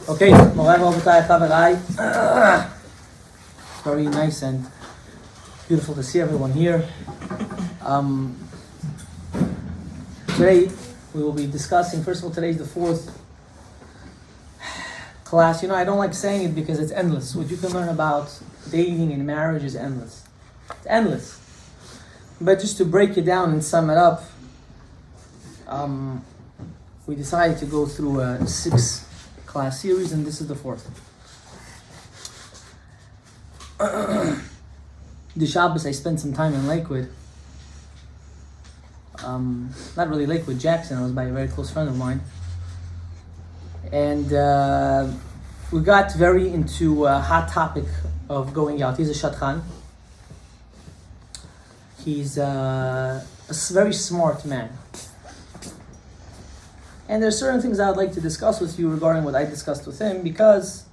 Okay, it's very nice and beautiful to see everyone here. Today we will be discussing, first of all, today's the fourth class. I don't like saying it because it's endless. What you can learn about dating and marriage is endless. It's endless. But just to break it down and sum it up, we decided to go through a 6-class series, and this is the fourth. The Shabbos, I spent some time in Lakewood. Not really Lakewood, Jackson. I was by a very close friend of mine. And we got very into a hot topic of going out. He's a shadchan. He's a very smart man. And there's certain things I would like to discuss with you regarding what I discussed with him, because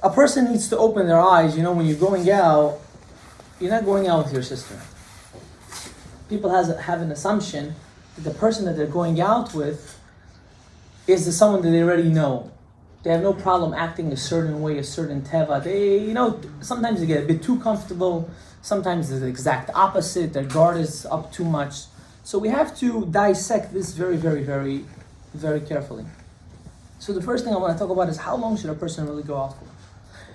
a person needs to open their eyes. When you're going out, you're not going out with your sister. People have an assumption that the person that they're going out with is someone that they already know. They have no problem acting a certain way, a certain teva. Sometimes they get a bit too comfortable. Sometimes it's the exact opposite. Their guard is up too much. So we have to dissect this very, very, very, very carefully. So the first thing I want to talk about is how long should a person really go out for?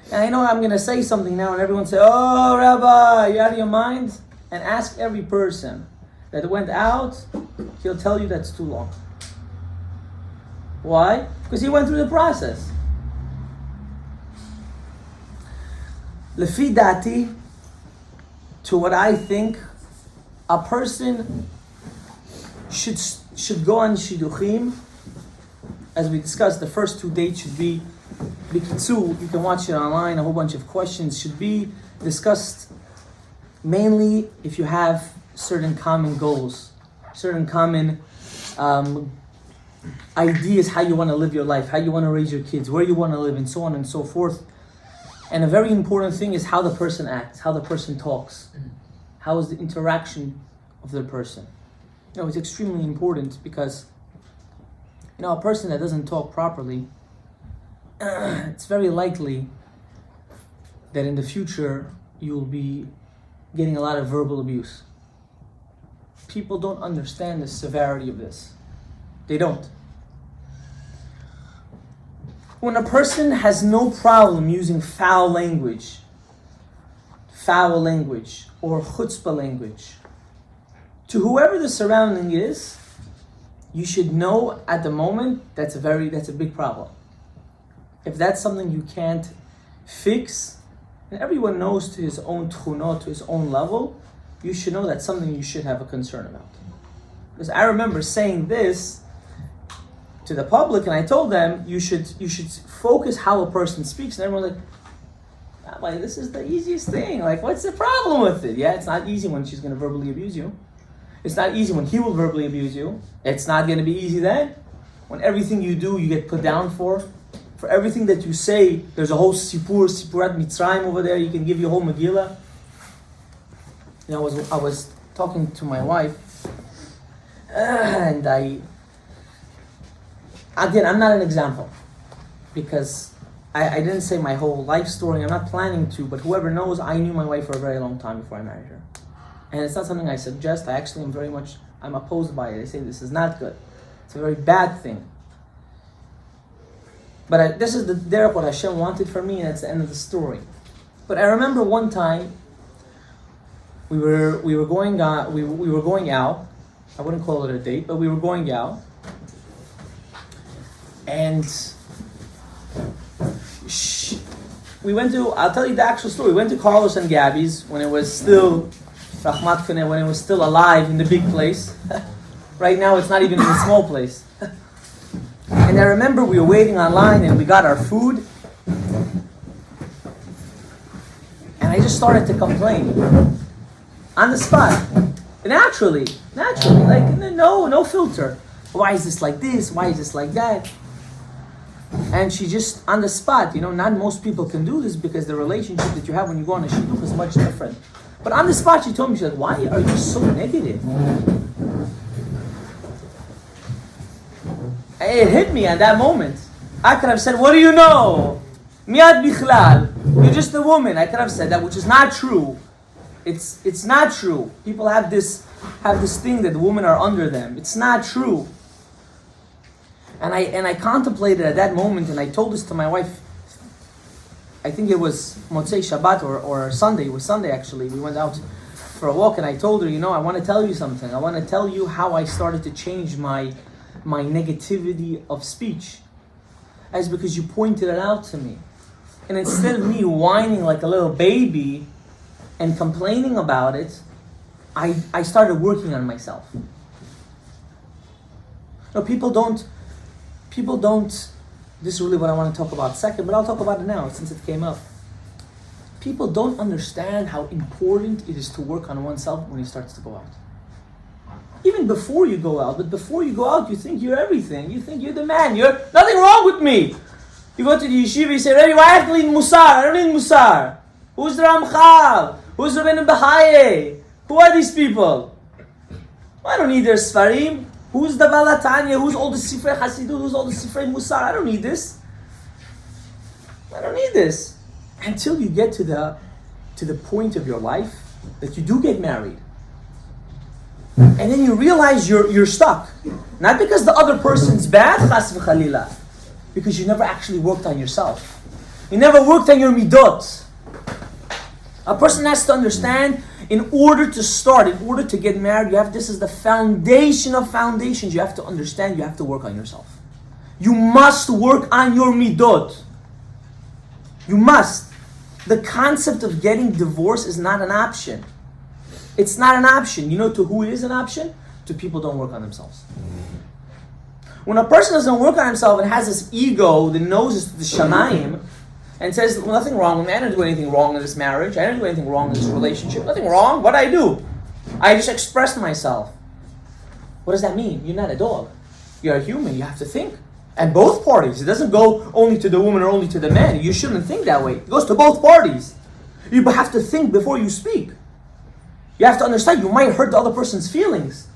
And I know I'm going to say something now and everyone say, "Oh, Rabbi, you out of your mind?" And ask every person that went out, he'll tell you that's too long. Why? Because he went through the process. Lefi dati, to what I think, a person should go on shidduchim. As we discussed, the first 2 dates should be bikitzu. You can watch it online. A whole bunch of questions should be discussed. Mainly if you have certain common goals, certain common ideas, how you want to live your life, how you want to raise your kids, where you want to live, and so on and so forth. And a very important thing is how the person acts, how the person talks. How is the interaction of the person? It's extremely important because, a person that doesn't talk properly, it's very likely that in the future you'll be getting a lot of verbal abuse. People don't understand the severity of this. They don't. When a person has no problem using foul language, or chutzpah language, to whoever the surrounding is, you should know at the moment that's a big problem. If that's something you can't fix, and everyone knows to his own tchunot, to his own level, you should know that's something you should have a concern about. Because I remember saying this to the public, and I told them you should focus how a person speaks, and everyone's like, this is the easiest thing. What's the problem with it? Yeah, it's not easy when she's going to verbally abuse you. It's not easy when he will verbally abuse you. It's not going to be easy then. When everything you do, you get put down for. For everything that you say, there's a whole Sipurat Mitzrayim over there. You can give your whole Megillah. I was talking to my wife, and I'm not an example, because I didn't say my whole life story. I'm not planning to, but whoever knows, I knew my wife for a very long time before I married her. And it's not something I suggest. I actually I'm opposed by it. I say this is not good. It's a very bad thing. But this is the derech what Hashem wanted for me, and that's the end of the story. But I remember one time we were going out. I wouldn't call it a date, but we were going out, and I'll tell you the actual story. We went to Carlos and Gabby's when it was still Rahmat Khaneh, when it was still alive in the big place. Right now it's not even in the small place. And I remember we were waiting online and we got our food. And I just started to complain. On the spot. Naturally. No filter. Why is this like this? Why is this like that? And she just, on the spot, not most people can do this because the relationship that you have when you go on a shidduch is much different. But on the spot, she told me, she's like, "Why are you so negative?" It hit me at that moment. I could have said, what do you know? Miad bichlal. You're just a woman. I could have said that, which is not true. It's not true. People have this thing that women are under them. It's not true. And I contemplated at that moment, and I told this to my wife. I think it was Motzei Shabbat or Sunday. It was Sunday actually. We went out for a walk, and I told her, I want to tell you something. I want to tell you how I started to change my negativity of speech. As because you pointed it out to me. And instead of me whining like a little baby and complaining about it, I started working on myself. People don't, this is really what I want to talk about second, but I'll talk about it now since it came up. People don't understand how important it is to work on oneself when he starts to go out. Even before you go out, but before you go out, you think you're everything. You think you're the man. You're nothing wrong with me. You go to the yeshiva, you say, Rebbe, why I have to lead Musar? I don't need Musar. Who's the Ramchal? Who's Rabbeinu Behaye? Who are these people? I don't need their Sfarim. Who's the Balatanya? Who's all the Sifrei Hasidut? Who's all the Sifrei Musar? I don't need this. I don't need this. Until you get to the point of your life that you do get married. And then you realize you're stuck. Not because the other person's bad, chas v'chalila, because you never actually worked on yourself. You never worked on your midot. A person has to understand, in order to get married, this is the foundation of foundations. You have to understand, you have to work on yourself. You must work on your midot. You must. The concept of getting divorced is not an option. It's not an option. You know to who it is an option? To people who don't work on themselves. When a person doesn't work on himself and has this ego that knows it's the shamayim and says, well, nothing wrong with me, I didn't do anything wrong in this marriage, I didn't do anything wrong in this relationship, nothing wrong, what did I do? I just expressed myself. What does that mean? You're not a dog. You're a human, you have to think. And both parties. It doesn't go only to the woman or only to the man. You shouldn't think that way. It goes to both parties. You have to think before you speak. You have to understand you might hurt the other person's feelings.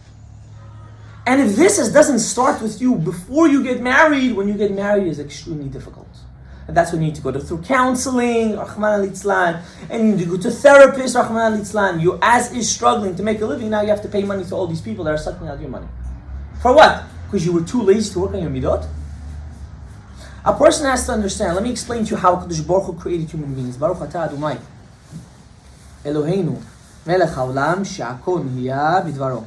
And if this doesn't start with you before you get married, when you get married is extremely difficult. And that's when you need to go through counseling, Rahman al-Itzlan, and you need to go to therapists, Rahman al-Itzlan. You as is struggling to make a living, now you have to pay money to all these people that are sucking out your money. For what? Because you were too lazy to work on your midot? A person has to understand. Let me explain to you how Kadosh Baruch Hu created human beings. Baruch atah Adonai Eloheinu melech haolam she'akol nihiya bidvaro.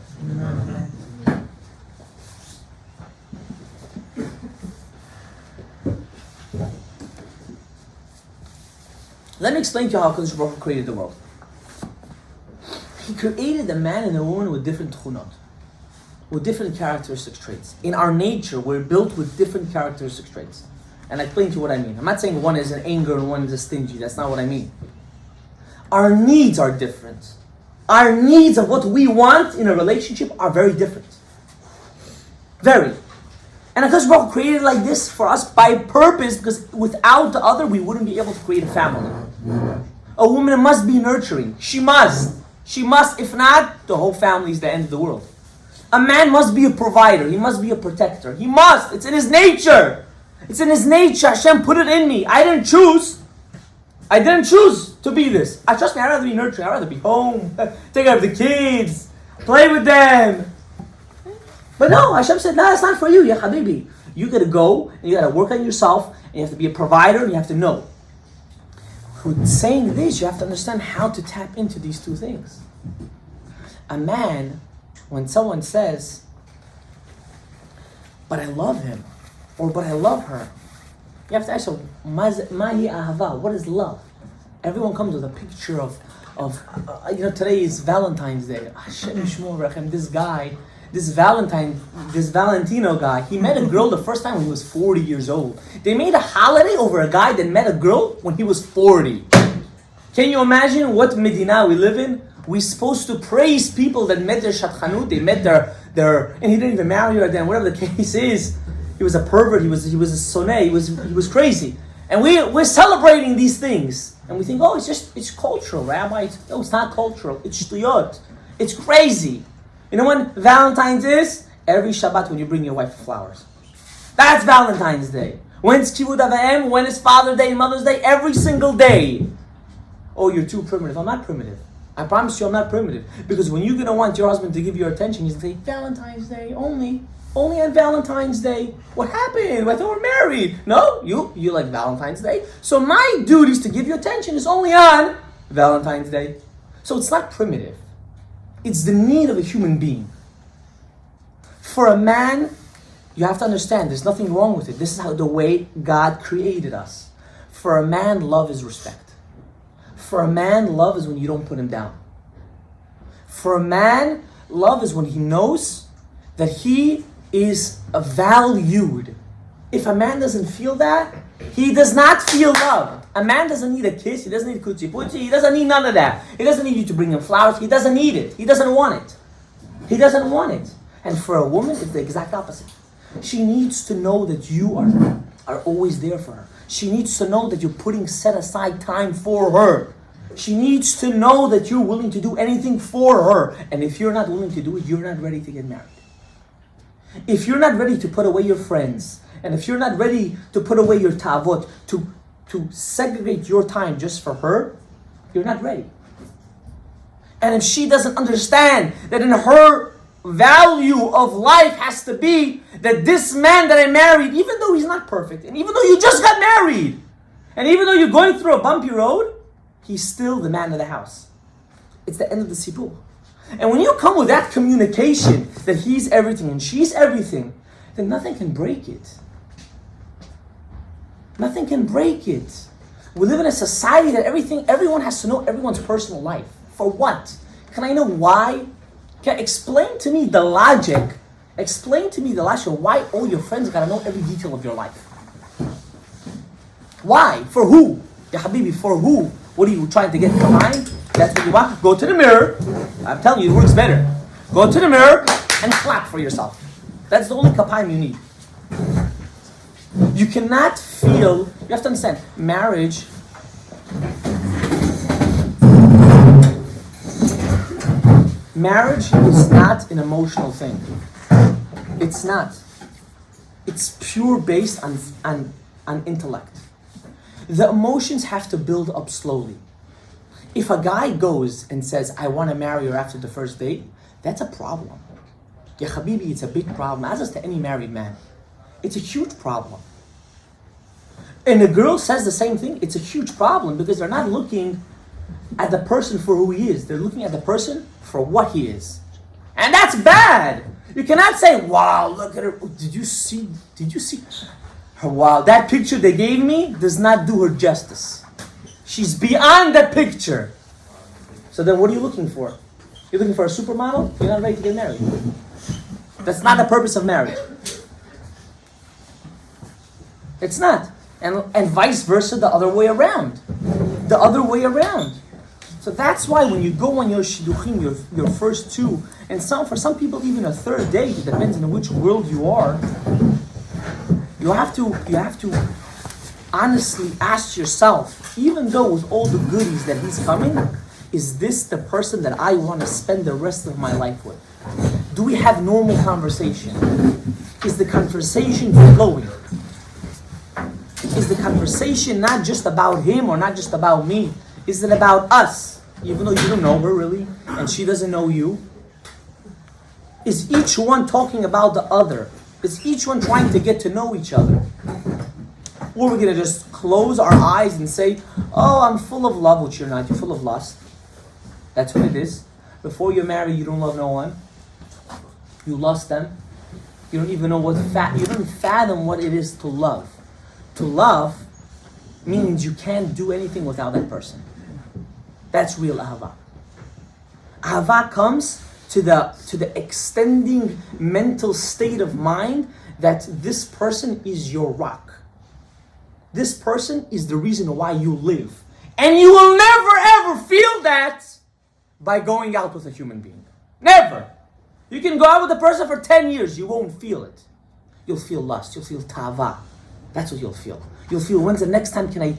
Let me explain to you how Kadosh Baruch Hu created the world. He created a man and a woman with different tchunot, with different characteristic traits. In our nature, we're built with different characteristic traits. And I explain to you what I mean. I'm not saying one is an anger and one is a stingy. That's not what I mean. Our needs are different. Our needs of what we want in a relationship are very different. Very. And HaKadosh Baruch Hu created like this for us by purpose, because without the other, we wouldn't be able to create a family. A woman must be nurturing. She must. She must. If not, the whole family is the end of the world. A man must be a provider. He must be a protector. He must. It's in his nature. It's in his nature. Hashem put it in me. I didn't choose. I didn't choose to be this. Trust me, I'd rather be nurturing. I'd rather be home, take care of the kids, play with them. But no, Hashem said, no, that's not for you, ya habibi. You gotta go, and you gotta work on yourself, and you have to be a provider, and you have to know. With saying this, you have to understand how to tap into these two things. A man, when someone says, but I love him, or but I love her, you have to ask them, mahi ahava, what is love? Everyone comes with a picture of today is Valentine's Day. Hashem yishmor rechem, this Valentino guy, he met a girl the first time when he was 40 years old. They made a holiday over a guy that met a girl when he was 40. Can you imagine what Medina we live in? We're supposed to praise people that met their shatchanut, they met their and he didn't even marry her then, whatever the case is. He was a pervert, he was a sonay, he was crazy. And we're celebrating these things. And we think, it's cultural, Rabbi. No, it's not cultural. It's shtuyot. It's crazy. You know when Valentine's is? Every Shabbat when you bring your wife flowers. That's Valentine's Day. When's Kivud Avayim? When is Father's Day and Mother's Day? Every single day. Oh, you're too primitive. I'm not primitive. I promise you I'm not primitive. Because when you're going to want your husband to give you attention, he's going to say, Valentine's Day only. Only on Valentine's Day. What happened? I thought we're married. No, you like Valentine's Day. So my duties to give you attention is only on Valentine's Day. So it's not primitive. It's the need of a human being. For a man, you have to understand there's nothing wrong with it. This is how the way God created us. For a man, love is respect. For a man, love is when you don't put him down. For a man, love is when he knows that he is valued. If a man doesn't feel that, he does not feel love. A man doesn't need a kiss. He doesn't need kuchi-puchi. He doesn't need none of that. He doesn't need you to bring him flowers. He doesn't need it. He doesn't want it. He doesn't want it. And for a woman, it's the exact opposite. She needs to know that you are always there for her. She needs to know that you're putting set aside time for her. She needs to know that you're willing to do anything for her. And if you're not willing to do it, you're not ready to get married. If you're not ready to put away your friends, and if you're not ready to put away your ta'avot, to segregate your time just for her, you're not ready. And if she doesn't understand that in her value of life has to be that this man that I married, even though he's not perfect, and even though you just got married, and even though you're going through a bumpy road, he's still the man of the house. It's the end of the sipur. And when you come with that communication that he's everything and she's everything, then nothing can break it. Nothing can break it. We live in a society that everyone has to know everyone's personal life. For what? Can I know why? Explain to me the logic. Explain to me the logic of why all your friends gotta know every detail of your life. Why? For who? Ya Habibi, for who? What are you trying to get behind? That's what you want? Go to the mirror. I'm telling you, it works better. Go to the mirror and clap for yourself. That's the only kapayim you need. You cannot feel, you have to understand, marriage is not an emotional thing. It's not. It's pure based on intellect. The emotions have to build up slowly. If a guy goes and says, I want to marry her after the first date, that's a problem. Ya Habibi, it's a big problem, as is to any married man. It's a huge problem. And a girl says the same thing, it's a huge problem because they're not looking at the person for who he is. They're looking at the person for what he is. And that's bad. You cannot say, wow, look at her. Did you see her? Wow, that picture they gave me does not do her justice. She's beyond that picture. So then what are you looking for? You're looking for a supermodel? You're not ready to get married. That's not the purpose of marriage. It's not. And vice versa, the other way around. The other way around. So that's why when you go on your shidduchim, your first two, and for some people even a third date, it depends on which world you are, you have to honestly ask yourself, even though with all the goodies that he's coming, is this the person that I want to spend the rest of my life with? Do we have normal conversation? Is the conversation flowing? Is the conversation not just about him or not just about me? Is it about us? Even though you don't know her really, and she doesn't know you? Is each one talking about the other? Is each one trying to get to know each other? Or we're going to just close our eyes and say, oh, I'm full of love, which you're not. You're full of lust. That's what it is. Before you're married, you don't love no one. You lust them. You don't even know you don't fathom what it is to love. To love means you can't do anything without that person. That's real ahava. Ahava comes to the extending mental state of mind that this person is your rock. This person is the reason why you live. And you will never ever feel that by going out with a human being. Never. You can go out with a person for 10 years, you won't feel it. You'll feel lust, you'll feel tava. That's what you'll feel. You'll feel, when's the next time can I,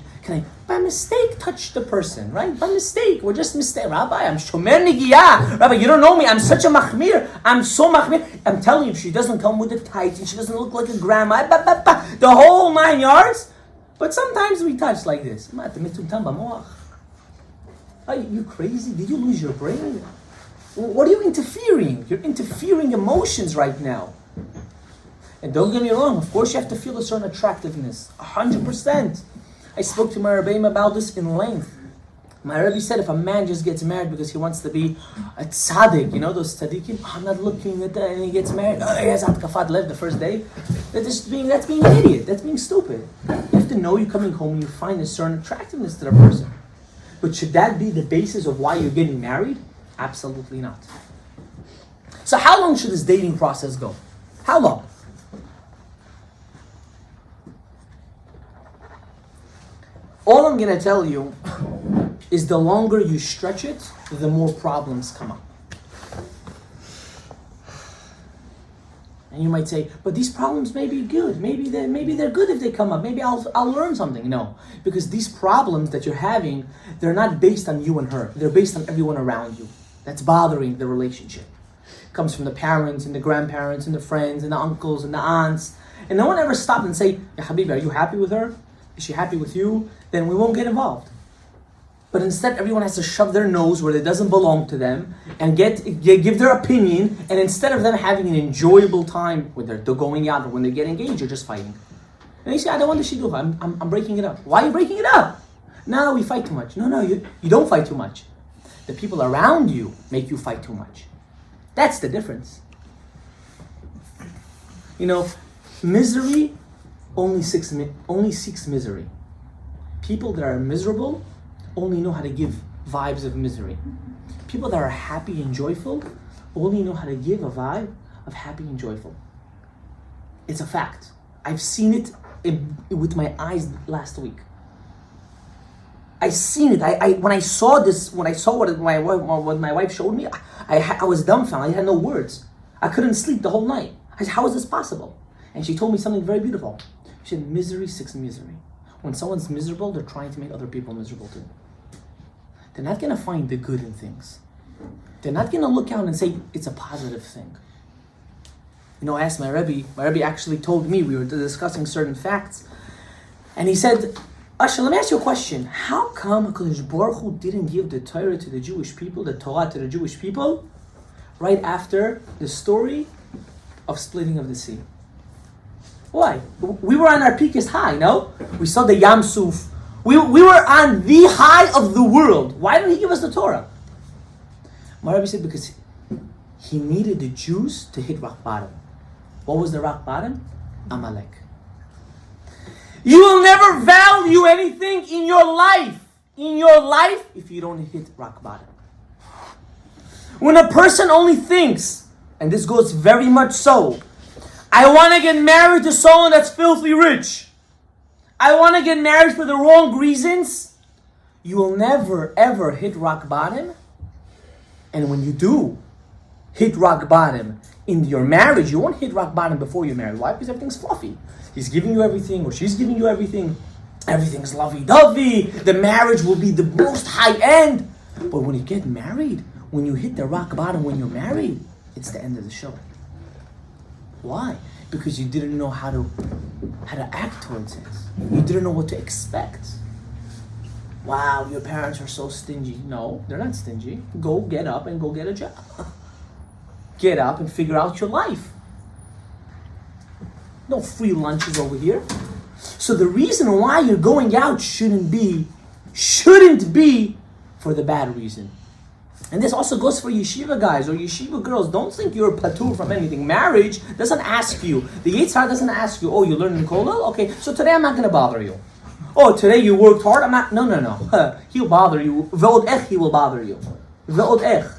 by mistake, touch the person, right? By mistake, we're just mistake. Rabbi, I'm shomer nigiyah. Rabbi, you don't know me. I'm such a machmir. I'm so machmir. I'm telling you, if she doesn't come with the tights and she doesn't look like a grandma, the whole 9 yards. But sometimes we touch like this. Are you crazy? Did you lose your brain? What are you interfering? You're interfering emotions right now. And don't get me wrong, of course you have to feel a certain attractiveness. 100%. I spoke to my Rebbeim about this in length. My Rebbe said if a man just gets married because he wants to be a tzaddik, you know those tzaddikim, I'm not looking at that, and he gets married, he has atkafat lev the first day. That's being an idiot, that's being stupid. You have to know you're coming home and you find a certain attractiveness to the person. But should that be the basis of why you're getting married? Absolutely not. So how long should this dating process go? How long? All I'm going to tell you is the longer you stretch it, the more problems come up. And you might say, but these problems may be good. Maybe they're good if they come up. Maybe I'll learn something. No, because these problems that you're having, they're not based on you and her. They're based on everyone around you that's bothering the relationship. It comes from the parents and the grandparents and the friends and the uncles and the aunts. And no one ever stopped and say, "Ya Habibi, are you happy with her? Is she happy with you?" Then we won't get involved. But instead, everyone has to shove their nose where it doesn't belong to them and give their opinion. And instead of them having an enjoyable time when they're going out or when they get engaged, you're just fighting. And you say, "I don't want the shidduch. I'm breaking it up." Why are you breaking it up? No, we fight too much. No, you don't fight too much. The people around you make you fight too much. That's the difference. You know, misery only seeks misery. People that are miserable only know how to give vibes of misery. People that are happy and joyful only know how to give a vibe of happy and joyful. It's a fact. I've seen it with my eyes last week. I've seen it. When I saw what my wife showed me, I was dumbfounded. I had no words. I couldn't sleep the whole night. I said, "How is this possible?" And she told me something very beautiful. She said, "Misery seeks misery." When someone's miserable, they're trying to make other people miserable too. They're not going to find the good in things. They're not going to look out and say, it's a positive thing. You know, I asked my Rebbe. My Rebbe actually told me, we were discussing certain facts. And he said, "Asher, let me ask you a question. How come HaKadosh Baruch Hu didn't give the Torah to the Jewish people, the Torah to the Jewish people, right after the story of splitting of the sea? Why? We were on our peakest high, no? We saw the Yam Suf. We were on the high of the world. Why didn't he give us the Torah?" My Rebbe said, because he needed the Jews to hit rock bottom. What was the rock bottom? Amalek. You will never value anything in your life, if you don't hit rock bottom. When a person only thinks, and this goes very much so, I want to get married to someone that's filthy rich, I want to get married for the wrong reasons, you will never ever hit rock bottom. And when you do hit rock bottom in your marriage, you won't hit rock bottom before you're married. Why? Because everything's fluffy. He's giving you everything, or she's giving you everything. Everything's lovey-dovey. The marriage will be the most high end. But when you get married, when you hit the rock bottom when you're married, it's the end of the show. Why? Because you didn't know how to act towards it. You didn't know what to expect. Wow, your parents are so stingy. No, they're not stingy. Go get up and go get a job. Get up and figure out your life. No free lunches over here. So the reason why you're going out shouldn't be for the bad reason. And this also goes for yeshiva guys or yeshiva girls. Don't think you're patur from anything. Marriage doesn't ask you. The Yitzhak doesn't ask you, "Oh, you learn in kollel? Okay, so today I'm not going to bother you. Oh, today you worked hard? I'm not." No. He'll bother you. Ve'od ech, he will bother you. Ve'od ech.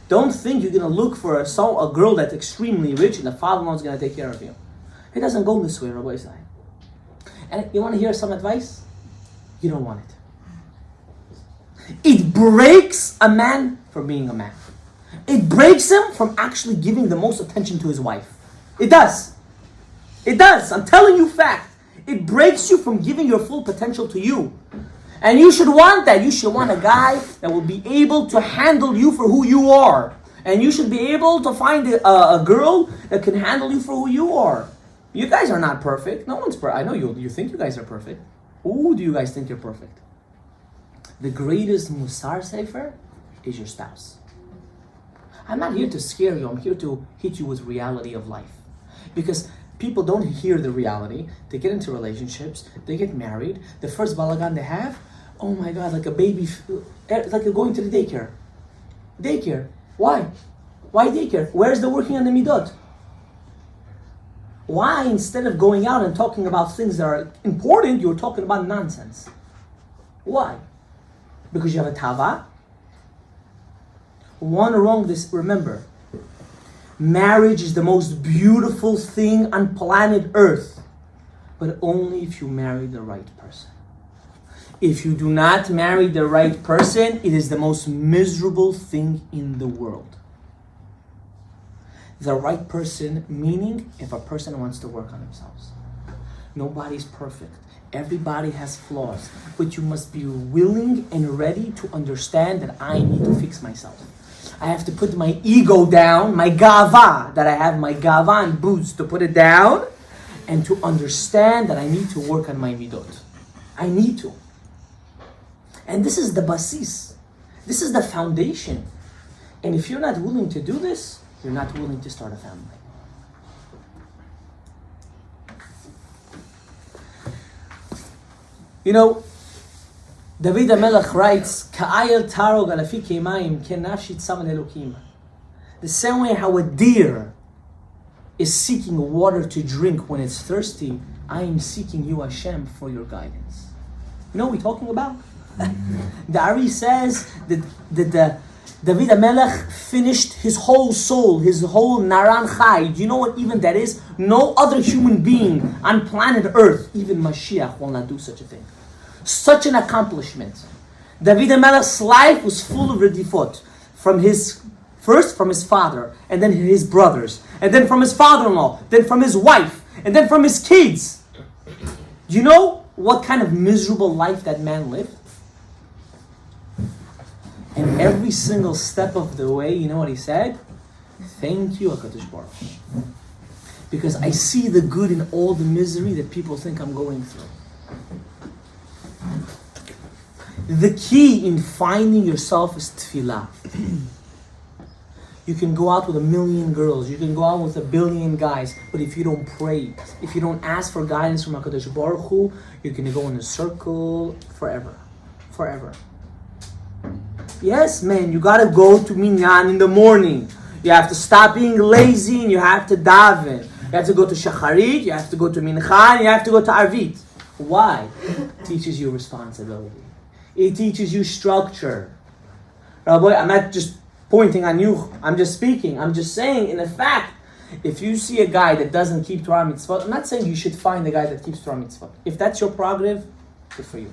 Don't think you're going to look for a girl that's extremely rich and the father-in-law is going to take care of you. It doesn't go this way, Rabbi Isai. And you want to hear some advice? You don't want it. It breaks a man from being a man. It breaks him from actually giving the most attention to his wife. It does. I'm telling you fact. It breaks you from giving your full potential to you. And you should want that. You should want a guy that will be able to handle you for who you are. And you should be able to find a girl that can handle you for who you are. You guys are not perfect. No one's perfect. I know you think you guys are perfect. Who do you guys think you're perfect? The greatest Musar Sefer is your spouse. I'm not here to scare you. I'm here to hit you with reality of life. Because people don't hear the reality. They get into relationships. They get married. The first balagan they have, oh my God, like a baby, like going to the daycare. Daycare. Why? Why daycare? Where's the working on the midot? Why, instead of going out and talking about things that are important, you're talking about nonsense? Why? Because you have a tava? One wrong, remember, marriage is the most beautiful thing on planet Earth, but only if you marry the right person. If you do not marry the right person, it is the most miserable thing in the world. The right person, meaning if a person wants to work on themselves. Nobody's perfect. Everybody has flaws. But you must be willing and ready to understand that I need to fix myself. I have to put my ego down, my gava, that I have my gava and boots, to put it down and to understand that I need to work on my midot. I need to. And this is the basis. This is the foundation. And if you're not willing to do this, you're not willing to start a family. You know, David HaMelech writes, "Ka'ayel tarog alafi keimayim ken nafshi tzam le'elokim." The same way how a deer is seeking water to drink when it's thirsty, I am seeking you, Hashem, for your guidance. You know what we're talking about? The Ari says that David HaMelech finished his whole soul, his whole Naran Chai. Do you know what even that is? No other human being on planet Earth, even Mashiach, will not do such a thing. Such an accomplishment. David HaMelech's life was full of redifot. First from his father, and then his brothers, and then from his father-in-law, then from his wife, and then from his kids. Do you know what kind of miserable life that man lived? And every single step of the way, you know what he said? Thank you, HaKadosh Baruch Hu. Because I see the good in all the misery that people think I'm going through. The key in finding yourself is tefillah. You can go out with 1,000,000 girls, you can go out with 1,000,000,000 guys, but if you don't pray, if you don't ask for guidance from HaKadosh Baruch Hu, you're going to go in a circle forever. Forever. Yes, man, you gotta go to minyan in the morning. You have to stop being lazy and you have to daven. You have to go to shacharit, you have to go to mincha, and you have to go to arvit. Why? It teaches you responsibility. It teaches you structure. Rabbi, I'm not just pointing on you, I'm just speaking. I'm just saying, in fact, if you see a guy that doesn't keep Torah mitzvot, I'm not saying you should find a guy that keeps Torah mitzvot. If that's your prerogative, good for you.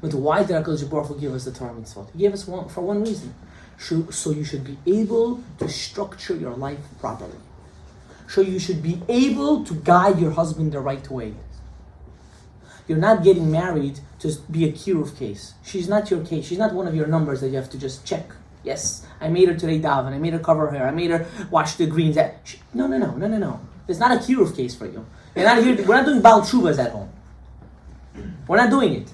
But why did HaKadosh Baruch Hu give us the Torah mitzvot? He gave us for one reason. So you should be able to structure your life properly. So you should be able to guide your husband the right way. You're not getting married to be a kiruv case. She's not your case. She's not one of your numbers that you have to just check. Yes, I made her today daven. I made her cover her hair. I made her wash the greens. No. It's not a kiruv case for you. You're not here. We're not doing Baal Tshuvas at home. We're not doing it.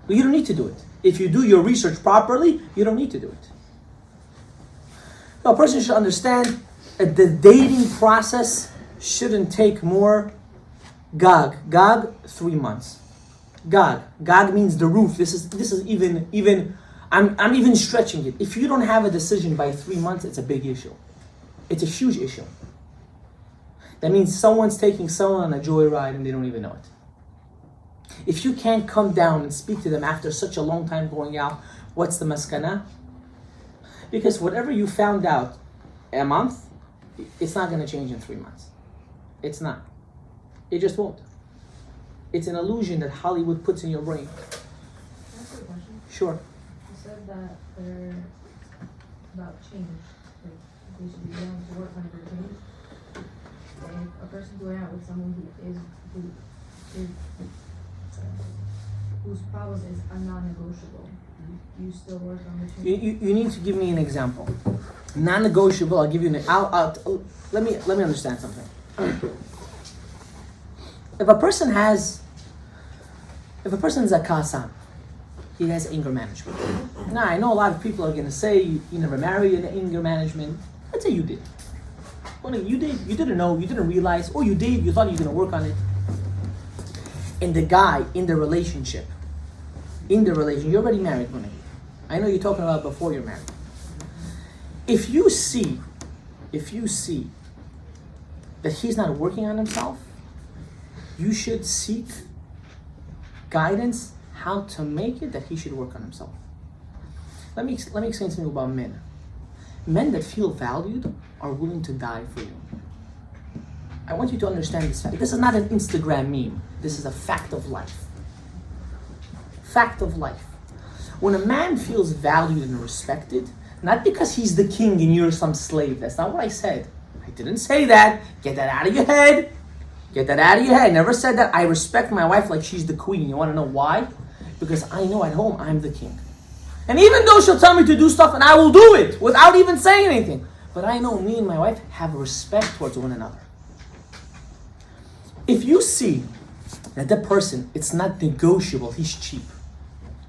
You don't need to do it. If you do your research properly, you don't need to do it. So a person should understand that the dating process shouldn't take more. Gag, 3 months. Gag means the roof. This is even. I'm even stretching it. If you don't have a decision by 3 months, it's a big issue. It's a huge issue. That means someone's taking someone on a joyride and they don't even know it. If you can't come down and speak to them after such a long time going out, what's the maskana? Because whatever you found out a month, it's not going to change in 3 months. It's not. It just won't. It's an illusion that Hollywood puts in your brain. Can I ask you a question? Sure. You said that they're about change. Like, they should be willing to work on their change. If a person's going out with someone who is, whose problem is a non-negotiable, you still work on the change? You need to give me an example. Non-negotiable. I'll give you let me understand something. If a person is a kasan, he has anger management. Now I know a lot of people are going to say you never married in anger management. Let's say you did. Well, you did. You didn't know. You didn't realize, or you did. You thought you were going to work on it. And the guy in the relationship, you're already married, Munay. I know you're talking about before you're married. If you see that he's not working on himself, you should seek guidance how to make it that he should work on himself. Let me explain something about men. Men that feel valued are willing to die for you. I want you to understand this fact. This is not an Instagram meme. This is a fact of life. Fact of life. When a man feels valued and respected, not because he's the king and you're some slave. That's not what I said. I didn't say that. Get that out of your head. Get that out of your head. I never said that. I respect my wife like she's the queen. You want to know why? Because I know at home I'm the king. And even though she'll tell me to do stuff and I will do it without even saying anything. But I know me and my wife have respect towards one another. If you see that the person, it's not negotiable, he's cheap.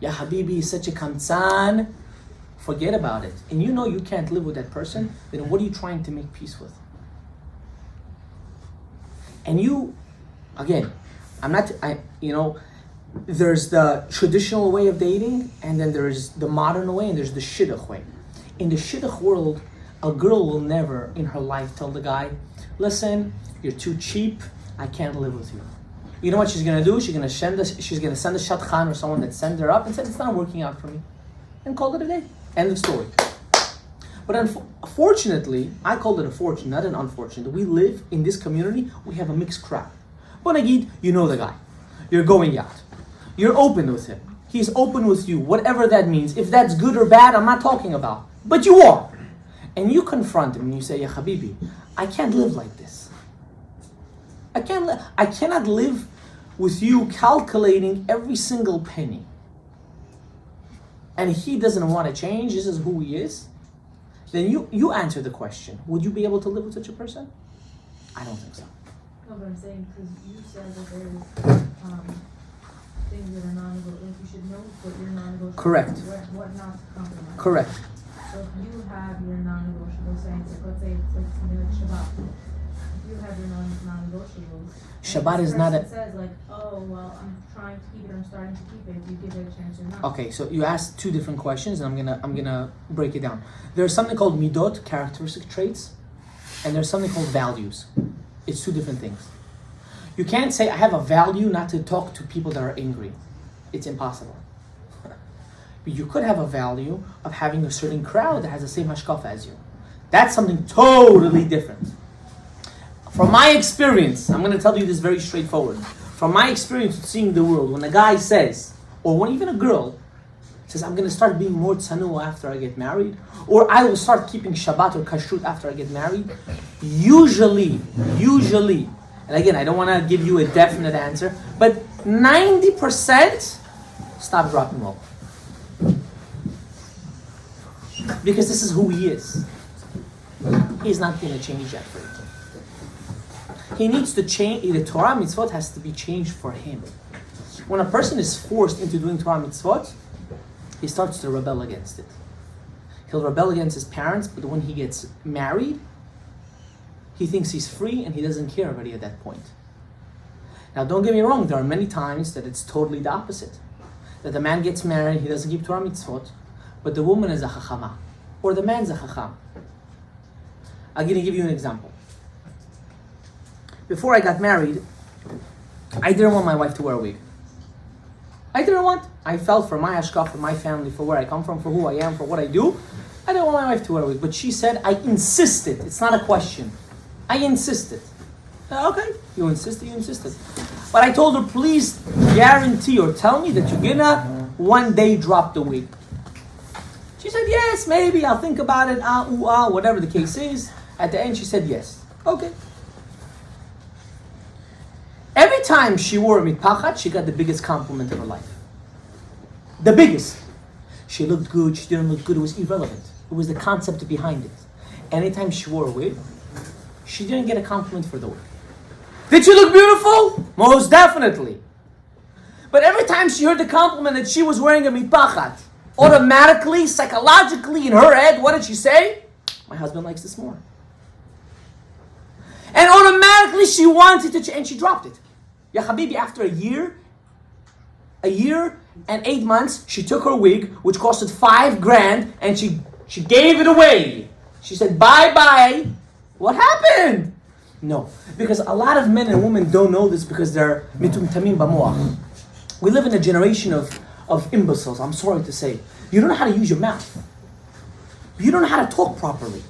Ya Habibi, he's such a kamsan. Forget about it. And you know you can't live with that person, then what are you trying to make peace with? And you, again, there's the traditional way of dating, and then there's the modern way, and there's the shidduch way. In the shidduch world, a girl will never in her life tell the guy, listen, you're too cheap, I can't live with you. You know what she's going to do? She's going to send a shadchan or someone that sends her up and said, it's not working out for me. And call it a day. End of story. But unfortunately, I called it a fortune, not an unfortunate. We live in this community, we have a mixed crowd. But Nagid, you know the guy. You're going out. You're open with him. He's open with you, whatever that means. If that's good or bad, I'm not talking about. But you are. And you confront him and you say, Ya Habibi, I can't live like this. I cannot live with you calculating every single penny. And he doesn't want to change, this is who he is. Then you answer the question. Would you be able to live with such a person? I don't think so. No, but I'm saying, because you said that there's things that are non-negotiable. You should know what you're non-negotiable. Correct. What not to compromise. Correct. So if you have your non-negotiable sayings, like let's say it's like something like Shabbat. If you have your non-negotiables, Shabbat is not a... says like, oh, well, I'm trying to keep it, I'm starting to keep it. Do you give it a chance or not? Okay, so you asked two different questions, and I'm gonna break it down. There's something called midot, characteristic traits, and there's something called values. It's two different things. You can't say, I have a value not to talk to people that are angry. It's impossible. But you could have a value of having a certain crowd that has the same hashkafa as you. That's something totally different. From my experience, I'm going to tell you this very straightforward. From my experience with seeing the world, when a guy says, or when even a girl says, I'm going to start being more tzanu after I get married, or I will start keeping Shabbat or Kashrut after I get married, usually, and again, I don't want to give you a definite answer, but 90% stop, drop, and roll. Because this is who he is. He's not going to change that for you. He needs to change. The Torah mitzvot has to be changed for him. When a person is forced into doing Torah mitzvot, he starts to rebel against it. He'll rebel against his parents, but when he gets married, he thinks he's free and he doesn't care already at that point. Now, don't get me wrong, there are many times that it's totally the opposite. That the man gets married, he doesn't keep Torah mitzvot, but the woman is a chachama, or the man's a chacham. I'm going to give you an example. Before I got married, I didn't want my wife to wear a wig. I didn't want. I felt for my hashkaf, for my family, for where I come from, for who I am, for what I do, I didn't want my wife to wear a wig. But she said, I insisted. It's not a question. I insisted. Okay, you insisted. But I told her, please guarantee or tell me that you're gonna one day drop the wig. She said, yes, maybe, I'll think about it, whatever the case is. At the end, she said yes. Okay. Every time she wore a mitpachat, she got the biggest compliment of her life. The biggest. She looked good, she didn't look good, it was irrelevant. It was the concept behind it. Anytime she wore a wig, she didn't get a compliment for the wig. Did she look beautiful? Most definitely. But every time she heard the compliment that she was wearing a mitpachat, automatically, psychologically, in her head, what did she say? My husband likes this more. And automatically she wanted to change, and she dropped it. Ya Habibi, after a year and 8 months, she took her wig, which costed $5,000, and she gave it away. She said, bye-bye. What happened? No, because a lot of men and women don't know this because they're mitumtamim b'moach. We live in a generation of imbeciles, I'm sorry to say. You don't know how to use your mouth. You don't know how to talk properly.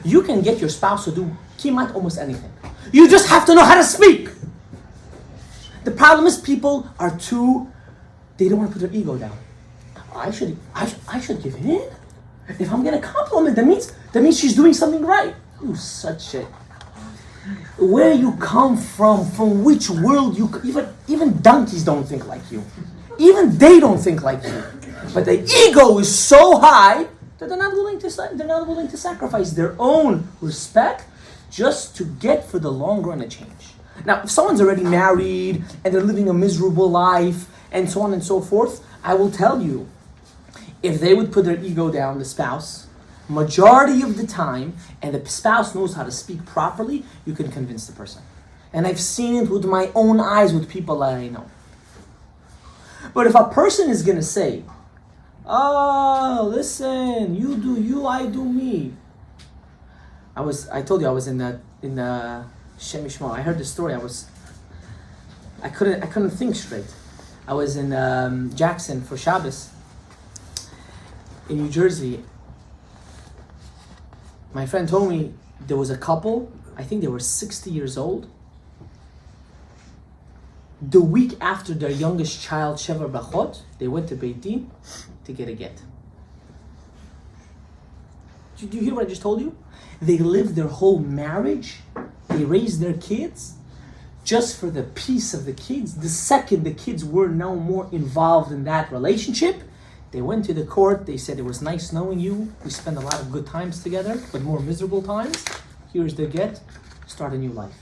You can get your spouse to do kimat almost anything. You just have to know how to speak. The problem is people are they don't want to put their ego down. I should give in. If I'm getting a compliment, that means she's doing something right. You such a... Where you come from which world even donkeys don't think like you. Even they don't think like you. But the ego is so high that they're not willing to sacrifice their own respect just to get for the long run a change. Now, if someone's already married and they're living a miserable life and so on and so forth, I will tell you, if they would put their ego down, the spouse, majority of the time, and the spouse knows how to speak properly, you can convince the person. And I've seen it with my own eyes with people that I know. But if a person is going to say, oh, listen, you do you, I do me. I told you I was in the Shem Yishmael. I heard the story. I couldn't think straight. I was in Jackson for Shabbos in New Jersey. My friend told me there was a couple, I think they were 60 years old. The week after their youngest child, Shevar Bachot, they went to Beit Din to get a get. Did you hear what I just told you? They lived their whole marriage, they raised their kids, just for the peace of the kids. The second the kids were no more involved in that relationship, they went to the court, they said, it was nice knowing you, we spent a lot of good times together, but more miserable times. Here's the get, start a new life.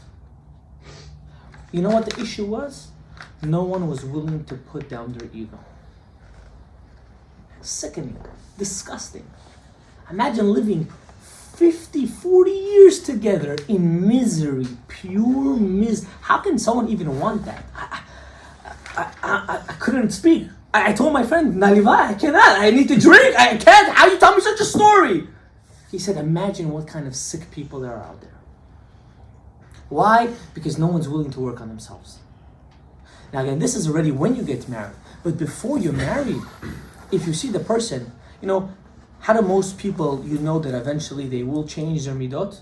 You know what the issue was? No one was willing to put down their ego. Sickening, disgusting. Imagine living 50, 40 years together in misery, pure misery. How can someone even want that? I couldn't speak. I told my friend, Naliva, I cannot. I need to drink. I can't. How you tell me such a story? He said, imagine what kind of sick people there are out there. Why? Because no one's willing to work on themselves. Now again, this is already when you get married. But before you're married, if you see the person, how do most people, that eventually they will change their midot?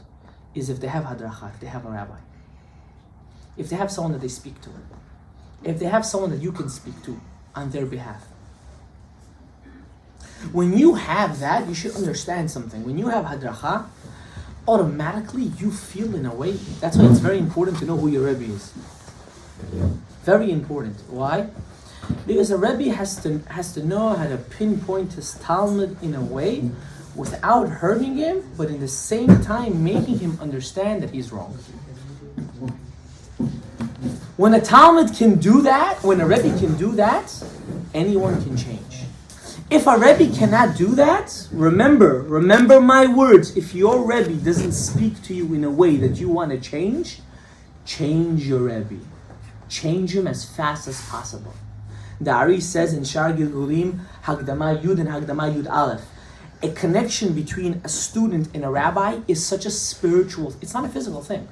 Is if they have hadracha, if they have a rabbi. If they have someone that they speak to. If they have someone that you can speak to on their behalf. When you have that, you should understand something. When you have hadracha, automatically you feel in a way. That's why it's very important to know who your Rebbe is. Very important. Why? Because a Rebbe has to know how to pinpoint his Talmud in a way without hurting him, but in the same time making him understand that he's wrong. When a Talmud can do that, when a Rebbe can do that, anyone can change. If a Rebbe cannot do that, remember my words, if your Rebbe doesn't speak to you in a way that you want to change your Rebbe. Change him as fast as possible. The Ari says in Shar Gilgulim, Hagdama Yud and Hagdama Yud Aleph, a connection between a student and a rabbi is such a spiritual, it's not a physical thing.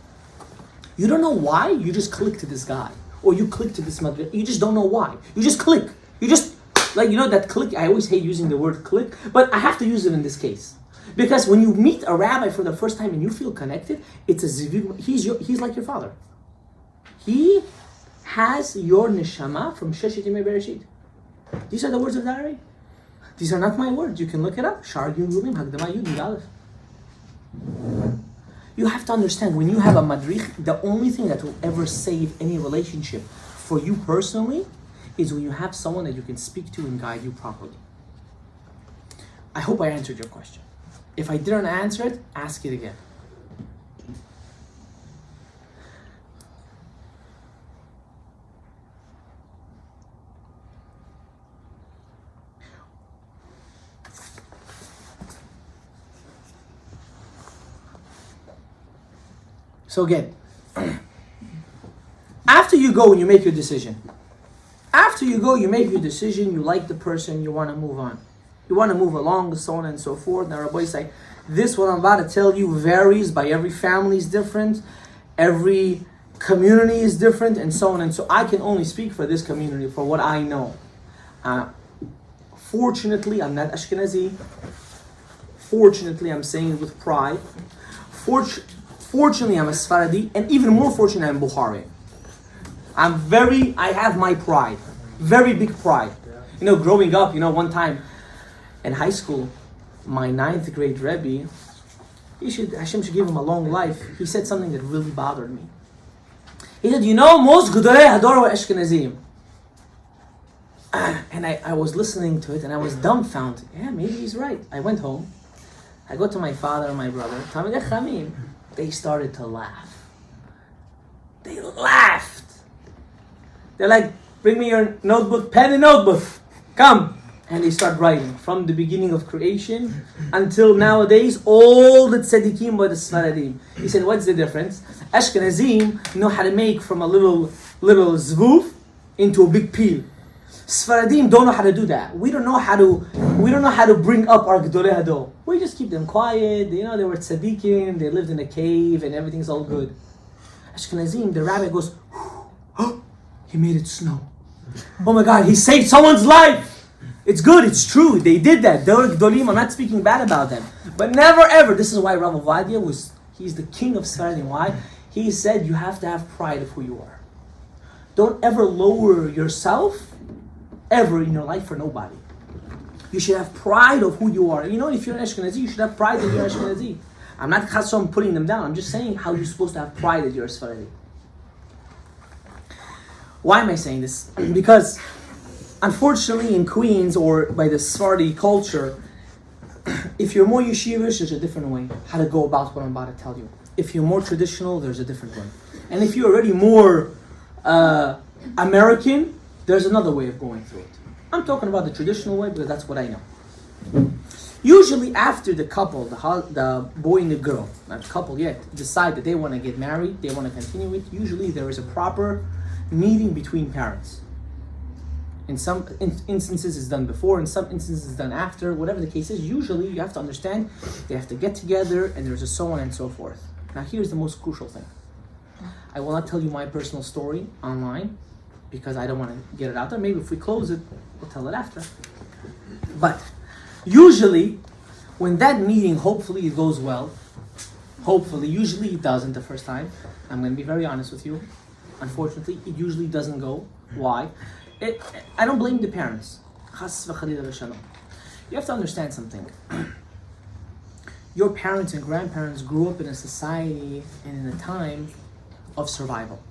You don't know why, you just click to this guy. Or you click to this mother, you just don't know why. You just click. You just, that click, I always hate using the word click, but I have to use it in this case. Because when you meet a rabbi for the first time and you feel connected, it's a zivug, he's like your father. He has your neshama from Sheshet Yemei Bereshit. These are the words of the Ari. These are not my words. You can look it up. Shar Gilgulim, Hagdama Yud Aleph. You have to understand, when you have a madrich, the only thing that will ever save any relationship for you personally is when you have someone that you can speak to and guide you properly. I hope I answered your question. If I didn't answer it, ask it again. So again, after you go and you make your decision, you like the person, you want to move on. You want to move along, so on and so forth. Now Rabbi say, this what I'm about to tell you varies by every family is different, every community is different, and so on and so. I can only speak for this community, for what I know. Fortunately, I'm not Ashkenazi. Fortunately, I'm saying it with pride. Fortunately, I'm a Sfaradi, and even more fortunately, I'm Bukhari. I have my pride, very big pride. Growing up, one time in high school, my 9th grade Rebbe, Hashem should give him a long life. He said something that really bothered me. He said, most Gedolei Hador were Ashkenazim. And I was listening to it and I was dumbfounded. Yeah, maybe he's right. I went home. I go to my father and my brother. Talmidei Chachamim. They started to laugh. They laughed. They're like, bring me your notebook, pen and notebook. Come. And they start writing from the beginning of creation until nowadays, all the tzaddikim were the Sfaradim. He said, what's the difference? Ashkenazim know how to make from a little zvuf into a big peel. Sfaradim don't know how to do that. We don't know how to bring up our Gedolei Hador. We just keep them quiet. They were tzaddikim, they lived in a cave and everything's all good. Ashkenazim, the rabbi goes, oh, he made it snow. Oh my God, he saved someone's life. It's good, it's true, they did that. They're Gdolim, I'm not speaking bad about them. But never ever, this is why Rav Ovadia he's the king of Sfaradim. Why? He said you have to have pride of who you are. Don't ever lower yourself, ever in your life for nobody. You should have pride of who you are. If you're an Ashkenazi, you should have pride that you're Ashkenazi. I'm not chassom putting them down, I'm just saying how you're supposed to have pride that you're a Sfaradi. Why am I saying this? Because unfortunately, in Queens or by the Sephardi culture, if you're more yeshivish, there's a different way how to go about what I'm about to tell you. If you're more traditional, there's a different way. And if you're already more American, there's another way of going through it. I'm talking about the traditional way because that's what I know. Usually after the couple, the boy and the girl, not couple yet, decide that they want to get married, they want to continue it, usually there is a proper meeting between parents. In some instances it's done before, in some instances it's done after, whatever the case is. Usually you have to understand they have to get together and there's a so on and so forth. Now here's the most crucial thing. I will not tell you my personal story online because I don't want to get it out there. Maybe if we close it, we'll tell it after. But usually when that meeting, hopefully it goes well, usually it doesn't the first time. I'm going to be very honest with you. Unfortunately, it usually doesn't go. Why? I don't blame the parents. You have to understand something. Your parents and grandparents grew up in a society and in a time of survival.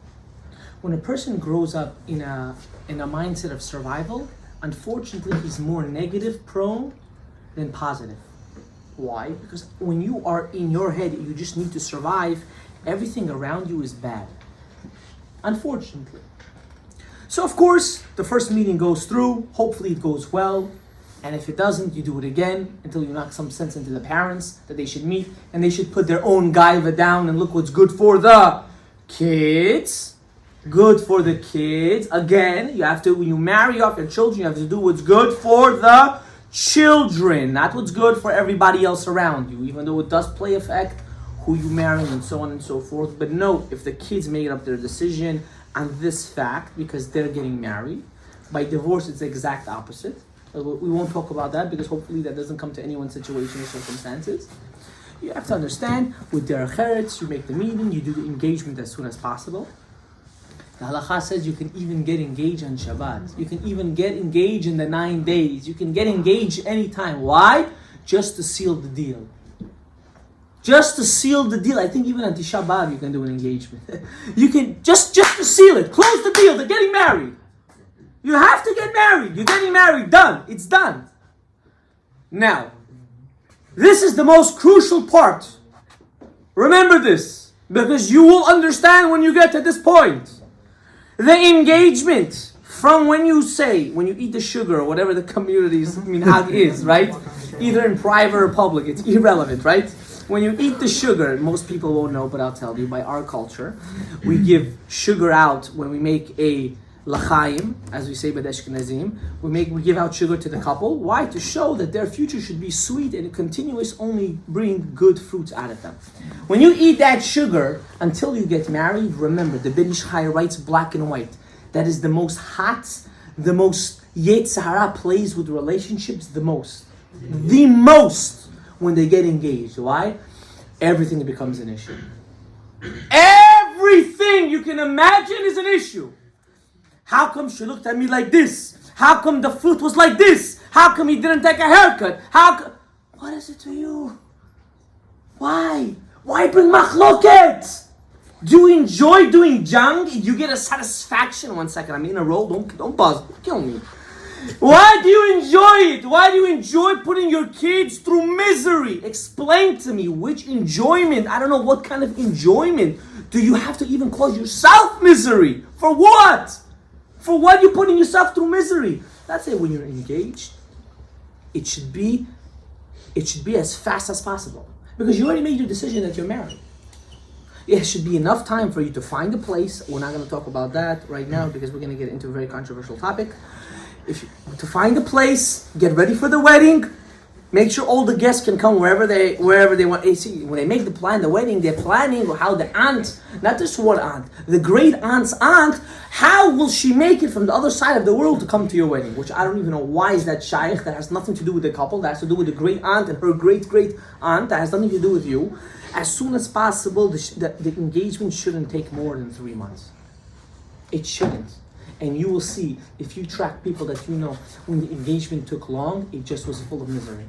When a person grows up in a mindset of survival, unfortunately, he's more negative prone than positive. Why? Because when you are in your head, you just need to survive, everything around you is bad. Unfortunately. So of course, the first meeting goes through, hopefully it goes well, and if it doesn't, you do it again until you knock some sense into the parents that they should meet, and they should put their own gaiva down and look what's good for the kids. Good for the kids. Again, you have to, when you marry off your children, you have to do what's good for the children, not what's good for everybody else around you, even though it does play effect who you marry and so on and so forth. But note, if the kids made up their decision on this fact because they're getting married, by divorce it's the exact opposite. We won't talk about that because hopefully that doesn't come to anyone's situation or circumstances. You have to understand, with derech eretz, you make the meeting, you do the engagement as soon as possible. The halakha says you can even get engaged on Shabbat. You can even get engaged in the 9 days. You can get engaged anytime. Why? Just to seal the deal. Just to seal the deal. I think even on Tisha B'Av you can do an engagement. You can, just to seal it. Close the deal. They're getting married. You have to get married. You're getting married. Done. It's done. Now, this is the most crucial part. Remember this, because you will understand when you get to this point. The engagement, from when you eat the sugar or whatever the community's minhag is, right? Either in private or public, it's irrelevant, right? When you eat the sugar, most people won't know, but I'll tell you, by our culture, we give sugar out when we make a l'chaim, as we say by the Ashkenazim. We give out sugar to the couple. Why? To show that their future should be sweet and continuous, only bring good fruits out of them. When you eat that sugar until you get married, remember the Ben Ish Chai writes black and white. That is the most hot, the most Yetzer Hara plays with relationships the most. The most when they get engaged. Why? Everything becomes an issue. Everything you can imagine is an issue. How come she looked at me like this? How come the fruit was like this? How come he didn't take a haircut? What is it to you? Why? Why bring machloket? Do you enjoy doing junk? Do you get a satisfaction? 1 second, I'm in a roll. Don't buzz. Don't kill me. Why do you enjoy it? Why do you enjoy putting your kids through misery? Explain to me which enjoyment. I don't know what kind of enjoyment do you have to even cause yourself misery? For what? For what are you putting yourself through misery? That's it. When you're engaged, it should be as fast as possible. Because you already made your decision that you're married. It should be enough time for you to find a place. We're not going to talk about that right now because we're going to get into a very controversial topic. To find a place, get ready for the wedding, make sure all the guests can come wherever they want. You see, when they make the wedding, they're planning how the aunt, not just one aunt, the great aunt's aunt, how will she make it from the other side of the world to come to your wedding? Which I don't even know why is that shaykh. That has nothing to do with the couple. That has to do with the great aunt and her great aunt. That has nothing to do with you. As soon as possible, the engagement shouldn't take more than 3 months. It shouldn't. And you will see, if you track people that you know, when the engagement took long, it just was full of misery.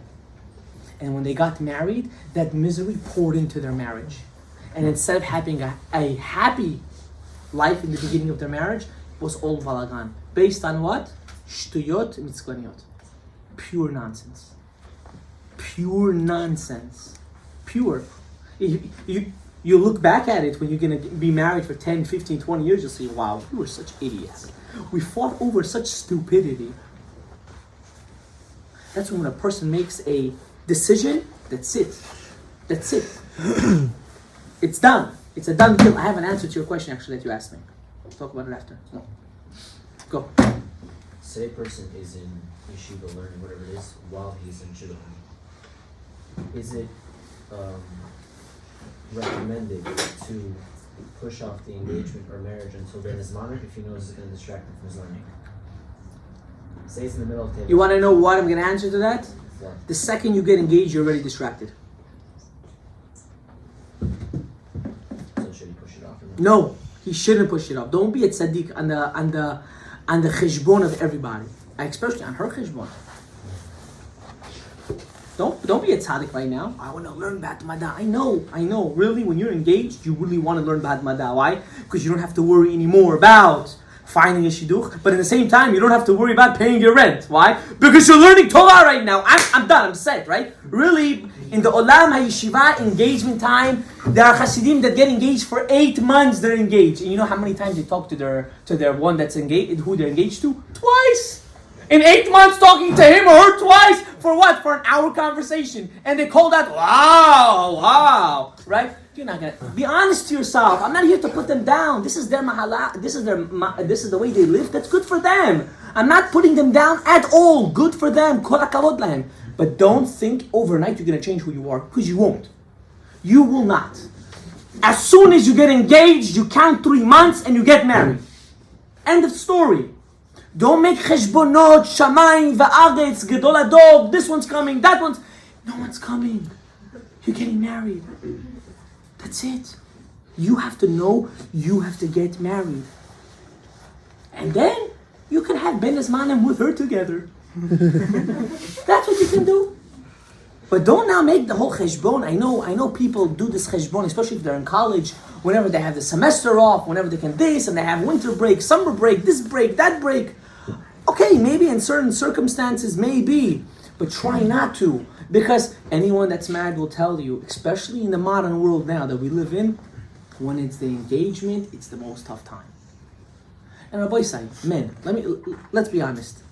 And when they got married, that misery poured into their marriage. And instead of having a happy life in the beginning of their marriage, it was all balagan. Based on what? Shtuyot mitzklaniot. Pure nonsense. Pure nonsense. Pure. You look back at it when you're going to be married for 10, 15, 20 years, you'll say, wow, we were such idiots. We fought over such stupidity. That's when a person makes a decision, that's it. That's it. It's done. It's a done deal. I have an answer to your question actually that you asked me. We'll talk about it after. No. Go. Say a person is in yeshiva learning whatever it is while he's in shidduch. Is it recommended to push off the engagement or marriage until then his monarch if he knows it's going to distract him from his learning? Say it's in the middle of the table. You want to know what I'm going to answer to that? Yeah. The second you get engaged, you're already distracted. So should he push it off? No, he shouldn't push it off. Don't be a tzaddik on the cheshbon of everybody, especially on her cheshbon. Don't be a tzaddik right now. I want to learn Bad Mada. I know. Really, when you're engaged, you really want to learn Bad Mada. Why? Because you don't have to worry anymore about finding a shidduch. But at the same time, you don't have to worry about paying your rent. Why? Because you're learning Torah right now. I'm done. I'm set, right? Really, in the Olam HaYeshiva engagement time, there are Hasidim that get engaged for 8 months. They're engaged. And you know how many times they talk to their one that's engaged, who they're engaged to? Twice. In 8 months, talking to him or her twice. For what? For an hour conversation. And they call that, wow, right? You're not going to... Be honest to yourself. I'm not here to put them down. This is their mahala. This is the way they live. That's good for them. I'm not putting them down at all. Good for them. Kol hakavod lahem. But don't think overnight you're going to change who you are. Because you won't. You will not. As soon as you get engaged, you count 3 months and you get married. End of story. Don't make cheshbonot, shamayim, va'aretz, gedol ador, this one's coming, that one's... No one's coming. You're getting married. That's it. You have to know you have to get married. And then you can have Ben Zmanim with her together. That's what you can do. But don't now make the whole cheshbon. I know people do this cheshbon, especially if they're in college, whenever they have the semester off, whenever they can this, and they have winter break, summer break, this break, that break. Okay, maybe in certain circumstances, maybe, but try not to. Because anyone that's married will tell you, especially in the modern world now that we live in, when it's the engagement, it's the most tough time. And Rabbi say, men, let's be honest.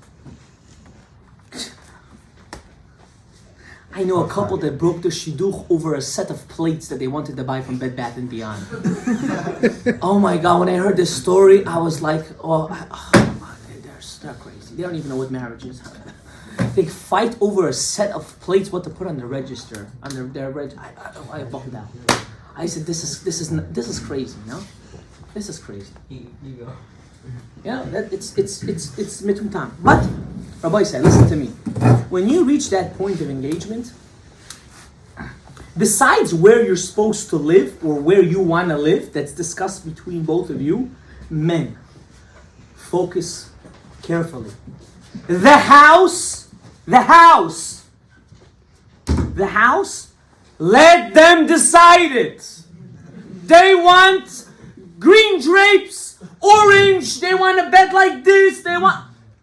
I know a couple that broke the shidduch over a set of plates that they wanted to buy from Bed Bath & Beyond. Oh my God, when I heard this story, I was like, they're crazy. They don't even know what marriage is. They fight over a set of plates, what to put on the register, on their I buckled out. I said, this is crazy, no? This is crazy. You go. Yeah, it's mitumtam. But Rabbi said, listen to me. When you reach that point of engagement, besides where you're supposed to live or where you want to live, that's discussed between both of you, men, focus carefully. The house, let them decide it. They want green drapes, orange, they want a bed like this,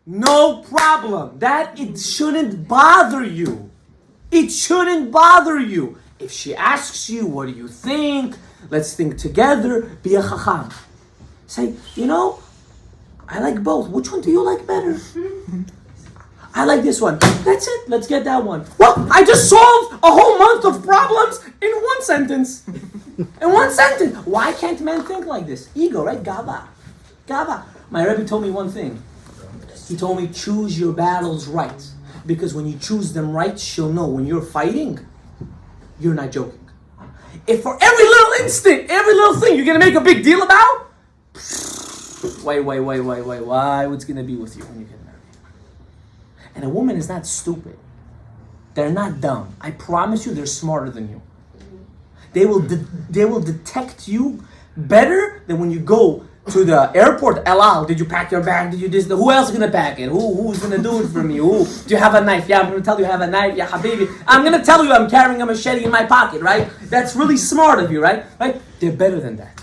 no problem. That it shouldn't bother you. It shouldn't bother you. If she asks you, what do you think? Let's think together. Be a chacham. Say, I like both. Which one do you like better? I like this one. That's it. Let's get that one. Well, I just solved a whole month of problems in one sentence. In one sentence. Why can't men think like this? Ego, right? Gava. My Rebbe told me one thing. He told me, choose your battles right. Because when you choose them right, she'll know when you're fighting, you're not joking. If for every little instant, every little thing you're going to make a big deal about, wait, what's going to be with you when you get married? And a woman is not stupid. They're not dumb. I promise you, they're smarter than you. They will detect you better than when you go to the airport. Elal, did you pack your bag? Did you this? Who else is gonna pack it? Who's gonna do it for me? Do you have a knife? Yeah, I'm gonna tell you I have a knife. Yeah, habibi. I'm gonna tell you I'm carrying a machete in my pocket, right? That's really smart of you, right? Right? They're better than that.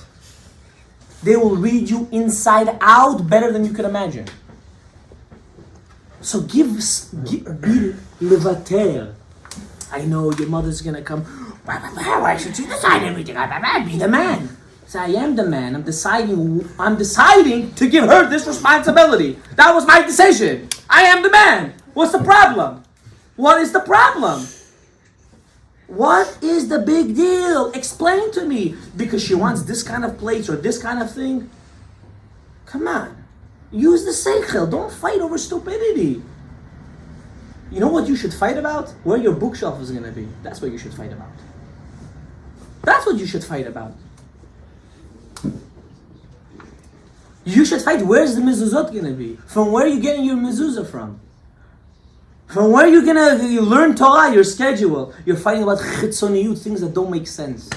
They will read you inside out better than you could imagine. So be levater. I know your mother's gonna come. Why should you decide everything? Be the man. So I am the man. I'm deciding to give her this responsibility. That was my decision. I am the man. What's the problem? What is the problem? What is the big deal? Explain to me. Because she wants this kind of place or this kind of thing. Come on. Use the seichel. Don't fight over stupidity. You know what you should fight about? Where your bookshelf is going to be. That's what you should fight about. That's what you should fight about. You should fight where's the mezuzot going to be. From where are you getting your mezuzah from? From where you learn Torah, your schedule. You're fighting about chitzoniyut, things that don't make sense.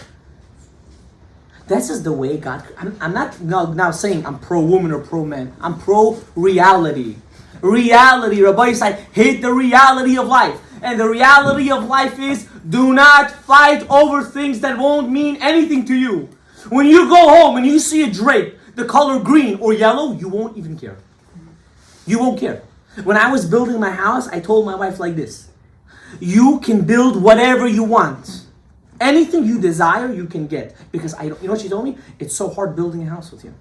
This is the way God... I'm not now saying I'm pro-woman or pro-man. I'm pro-reality. Reality. Rabbi said, hate the reality of life. And the reality of life is, do not fight over things that won't mean anything to you. When you go home and you see a drape, the color green or yellow, you won't even care. You won't care. When I was building my house, I told my wife like this. You can build whatever you want. Anything you desire, you can get. Because you know what she told me? It's so hard building a house with you.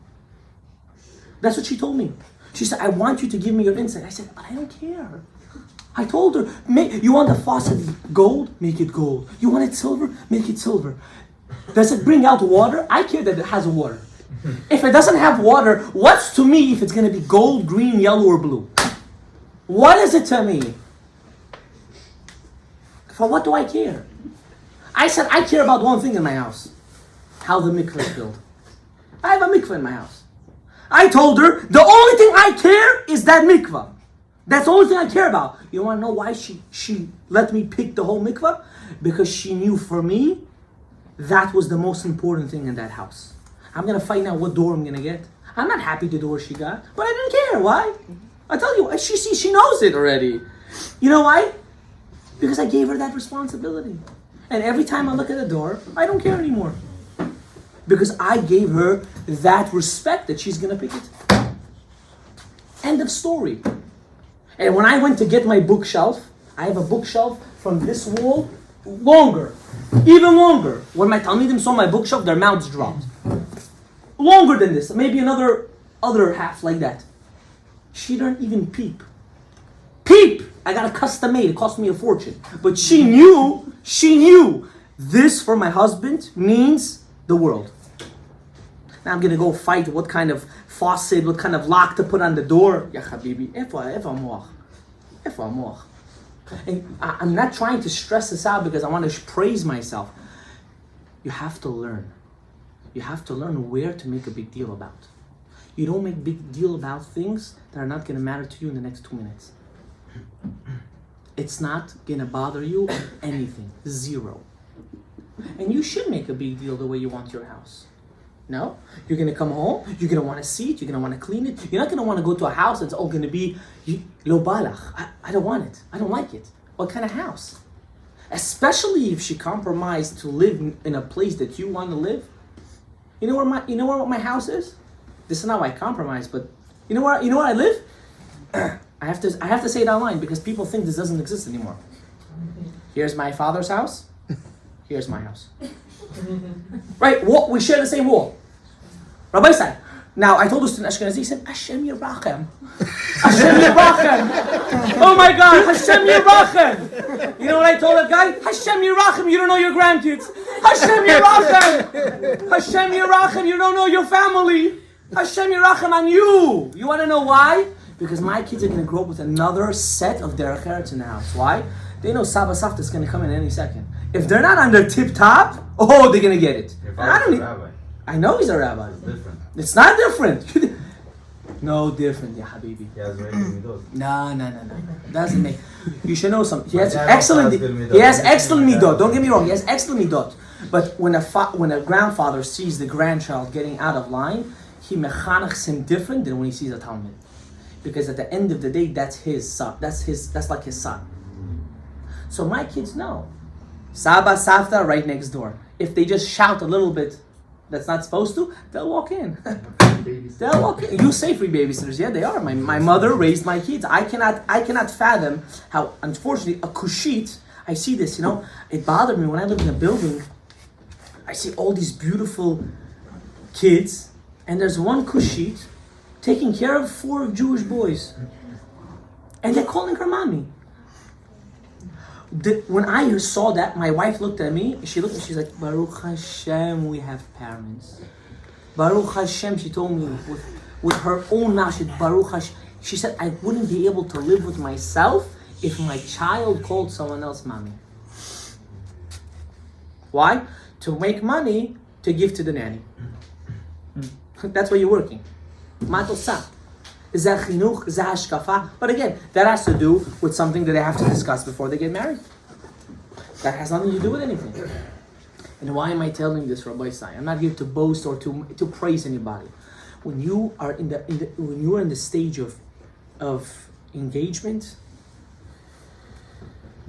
That's what she told me. She said, I want you to give me your insight. I said, but I don't care. I told her, you want the faucet gold? Make it gold. You want it silver? Make it silver. Does it bring out water? I care that it has water. If it doesn't have water, what's to me if it's going to be gold, green, yellow, or blue? What is it to me? For what do I care? I said, I care about one thing in my house. How the mikveh is built. I have a mikveh in my house. I told her, the only thing I care is that mikveh. That's the only thing I care about. You want to know why she let me pick the whole mikveh? Because she knew for me, that was the most important thing in that house. I'm going to find out what door I'm going to get. I'm not happy the door she got, but I didn't care. Why? I tell you, she knows it already. You know why? Because I gave her that responsibility. And every time I look at the door, I don't care anymore. Because I gave her that respect that she's going to pick it. End of story. And when I went to get my bookshelf, I have a bookshelf from this wall longer. Even longer. When my Talmidim saw my bookshelf, their mouths dropped. Longer than this. Maybe another half like that. She didn't even peep. Peep! I got a custom made. It cost me a fortune. But she knew this for my husband means the world. Now I'm gonna go fight what kind of faucet, what kind of lock to put on the door. Ya habibi, and I'm not trying to stress this out because I want to praise myself. You have to learn. You have to learn where to make a big deal about. You don't make big deal about things that are not gonna matter to you in the next 2 minutes. It's not gonna bother you anything. Zero. And you should make a big deal the way you want your house. No? You're gonna come home, you're gonna wanna see it, you're gonna wanna clean it. You're not gonna wanna go to a house that's all gonna be lo balach. I don't want it. I don't like it. What kind of house? Especially if she compromised to live in a place that you want to live. You know where what my house is? This is not why I compromise, but you know where I live? I have to say it online because people think this doesn't exist anymore. Here's my father's house. Here's my house. Right, we share the same wall. Rabbi said. Now I told this to an Ashkenazi. He said, Hashem Yirachem. Hashem Yirachem. Oh my God, Hashem Yirachem. You know what I told that guy? Hashem Yirachem. You don't know your grandkids. Hashem Yirachem. Hashem Yirachem. You don't know your family. Hashem Yirachem on you. You want to know why? Because my kids are going to grow up with another set of derech eretz in the house. Why? They know Saba Safta is going to come in any second. If they're not on their tip top, they're going to get it. I know he's a rabbi. It's different. It's not different. No different, ya habibi. He has very good midot. No. Doesn't make. You should know something. He has excellent midot. Don't get me wrong. He has excellent midot. But when a grandfather sees the grandchild getting out of line, he mechanachs him different than when he sees a talmid. Because at the end of the day, that's his son. That's like his son. So my kids know. Saba, Savta, right next door. If they just shout a little bit that's not supposed to, they'll walk in. They'll walk in. You say free babysitters. Yeah, they are. My mother raised my kids. I cannot fathom how, unfortunately, a kushit, I see this, it bothered me when I lived in a building. I see all these beautiful kids, and there's one kushit taking care of 4 Jewish boys. And they're calling her mommy. When I saw that, my wife looked at me, she's like, Baruch Hashem, we have parents. Baruch Hashem, she told me with her own mouth, Baruch Hashem. She said, I wouldn't be able to live with myself if my child called someone else mommy. Why? To make money to give to the nanny. That's why you're working. Matosah. But again, that has to do with something that they have to discuss before they get married. That has nothing to do with anything. And why am I telling this, Rabbi Sai? I'm not here to boast or to praise anybody. When you are in the stage of engagement,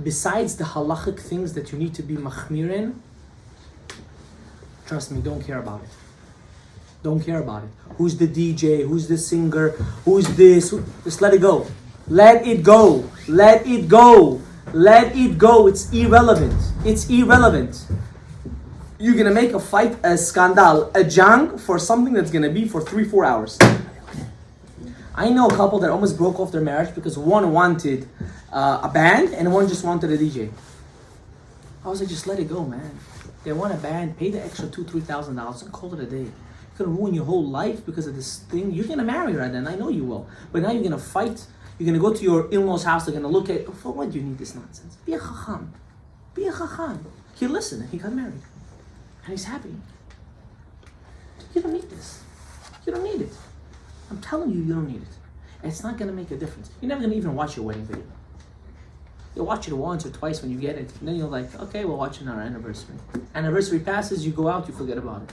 besides the halachic things that you need to be machmir in, trust me, don't care about it. Don't care about it. Who's the DJ? Who's the singer? Who's this? Just let it go. Let it go. Let it go. Let it go. It's irrelevant. It's irrelevant. You're going to make a fight, a scandal, a jang for something that's going to be for 3-4 hours. I know a couple that almost broke off their marriage because one wanted a band and one just wanted a DJ. I was like, just let it go, man. They want a band, pay the extra $2,000-$3,000 and call it a day. You're going to ruin your whole life because of this thing. You're going to marry right then. I know you will. But now you're going to fight. You're going to go to your in-laws' house. They're going to look at, for what do you need this nonsense? Be a chacham. Be a chacham. He listened and he got married. And he's happy. You don't need this. You don't need it. I'm telling you, you don't need it. And it's not going to make a difference. You're never going to even watch your wedding video. You'll watch it once or twice when you get it. And then you're like, okay, we'll watch it on our anniversary. Anniversary passes, you go out, you forget about it.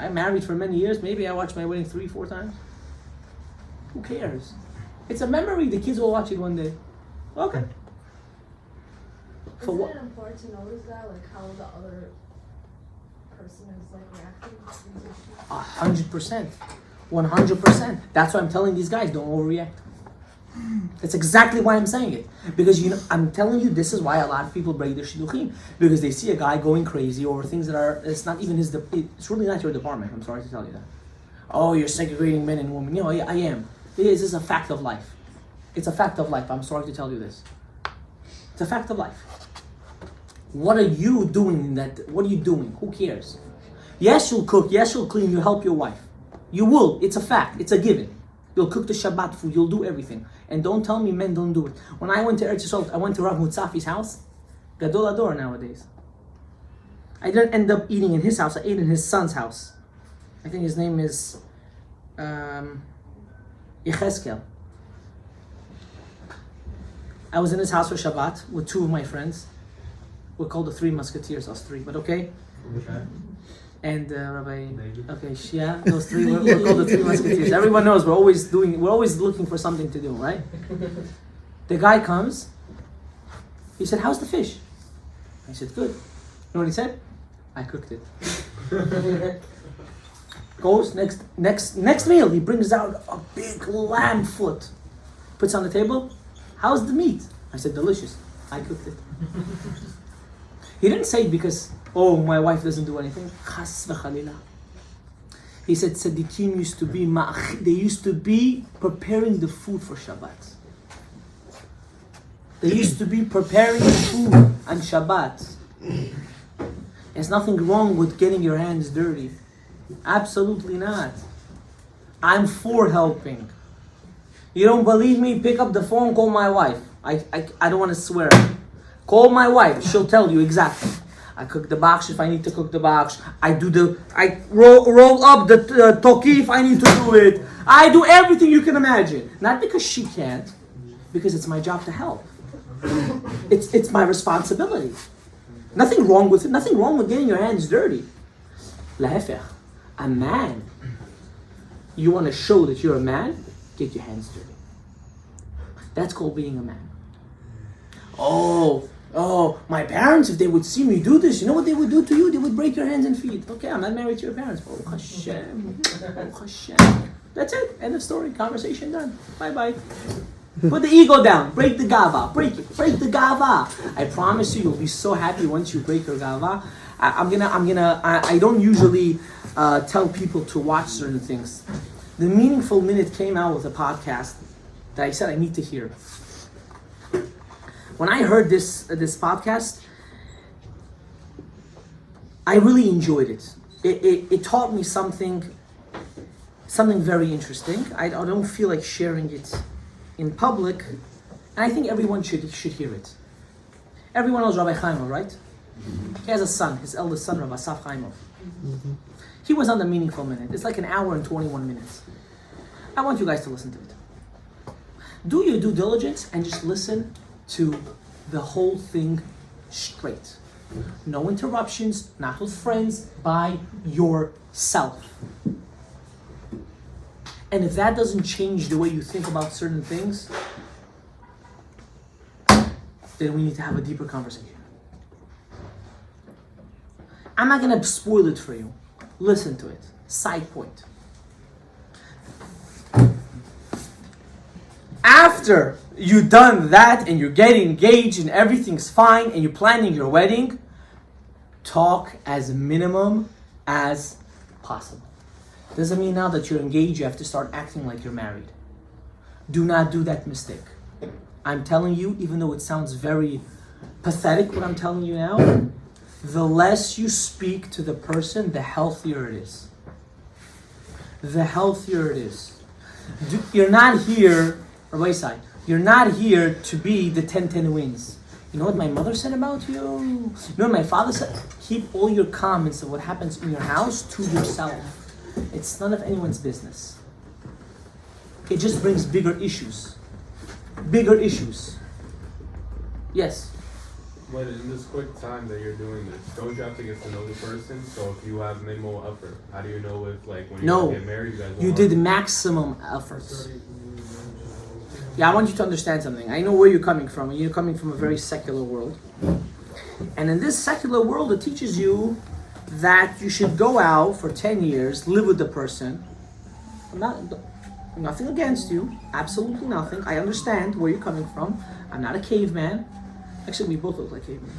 I'm married for many years. Maybe I watched my wedding 3-4 times. Who cares? It's a memory. The kids will watch it one day. Okay. For what? Isn't it important to notice that, like how the other person is like reacting to these issues? 100%. 100%. That's why I'm telling these guys, don't overreact. That's exactly why I'm saying it. Because I'm telling you, this is why a lot of people break their shidduchim. Because they see a guy going crazy over things that are, it's not even his, it's really not your department. I'm sorry to tell you that. Oh, you're segregating men and women. Yeah, I am. This is a fact of life. It's a fact of life. I'm sorry to tell you this. It's a fact of life. What are you doing in that? What are you doing? Who cares? Yes, you'll cook. Yes, you'll clean. You help your wife. You will. It's a fact. It's a given. You'll cook the Shabbat food. You'll do everything. And don't tell me men don't do it. When I went to Eretz Yisrael, I went to Rav Mutzafi's house. Gadol Ador nowadays. I didn't end up eating in his house. I ate in his son's house. I think his name is Yecheskel. I was in his house for Shabbat with two of my friends. We're called the Three Musketeers, us three, but okay. And Rabbi, okay, yeah, those three, we're called the Three Musketeers. Everyone knows we're always looking for something to do, right? The guy comes, he said, how's the fish? I said, good. You know what he said? I cooked it. Goes, next meal, he brings out a big lamb foot. Puts on the table, how's the meat? I said, delicious. I cooked it. He didn't say it because, oh, my wife doesn't do anything. Chas v'chalila. He said, tzaddikim used to be preparing the food for Shabbat. They used to be preparing the food on Shabbat. There's nothing wrong with getting your hands dirty. Absolutely not. I'm for helping. You don't believe me? Pick up the phone, call my wife. I don't want to swear. Call my wife. She'll tell you exactly. I cook the baksh if I need to cook the baksh. I roll up the toki if I need to do it. I do everything you can imagine. Not because she can't, because it's my job to help. It's my responsibility. Nothing wrong with it. Nothing wrong with getting your hands dirty. Lahefech. A man. You want to show that you're a man? Get your hands dirty. That's called being a man. Oh, my parents, if they would see me do this, you know what they would do to you? They would break your hands and feet. Okay, I'm not married to your parents. Oh, Hashem. Oh, Hashem. That's it. End of story. Conversation done. Bye-bye. Put the ego down. Break the gava. Break it. Break the gava. I promise you'll be so happy once you break your gava. I don't usually tell people to watch certain things. The Meaningful Minute came out with a podcast that I said I need to hear. When I heard this podcast, I really enjoyed it. It taught me something very interesting. I don't feel like sharing it in public, and I think everyone should hear it. Everyone knows Rabbi Chaimov, right? He has a son, his eldest son, Rav Asher Gadaev. He was on the Meaningful Minute. It's like an hour and 21 minutes. I want you guys to listen to it. Do your due diligence and just listen to the whole thing straight. No interruptions, not with friends, by yourself. And if that doesn't change the way you think about certain things, then we need to have a deeper conversation. I'm not going to spoil it for you. Listen to it. Side point. After you've done that and you're getting engaged and everything's fine and you're planning your wedding, talk as minimum as possible. Doesn't mean now that you're engaged you have to start acting like you're married. Do not do that mistake. I'm telling you, even though it sounds very pathetic what I'm telling you now, the less you speak to the person, the healthier it is. The healthier it is. You're not here, Rabbi Isai, you're not here to be the 10-10 wins. You know what my mother said about you? You know what my father said? Keep all your comments of what happens in your house to yourself. It's none of anyone's business. It just brings bigger issues. Bigger issues. Yes? But in this quick time that you're doing this, don't you have to get to know the person? So if you have minimal effort, how do you know if like when you get married you guys will did maximum efforts. Yeah, I want you to understand something. I know where you're coming from. You're coming from a very secular world. And in this secular world, it teaches you that you should go out for 10 years, live with the person. Nothing against you, absolutely nothing. I understand where you're coming from. I'm not a caveman. Actually, we both look like cavemen.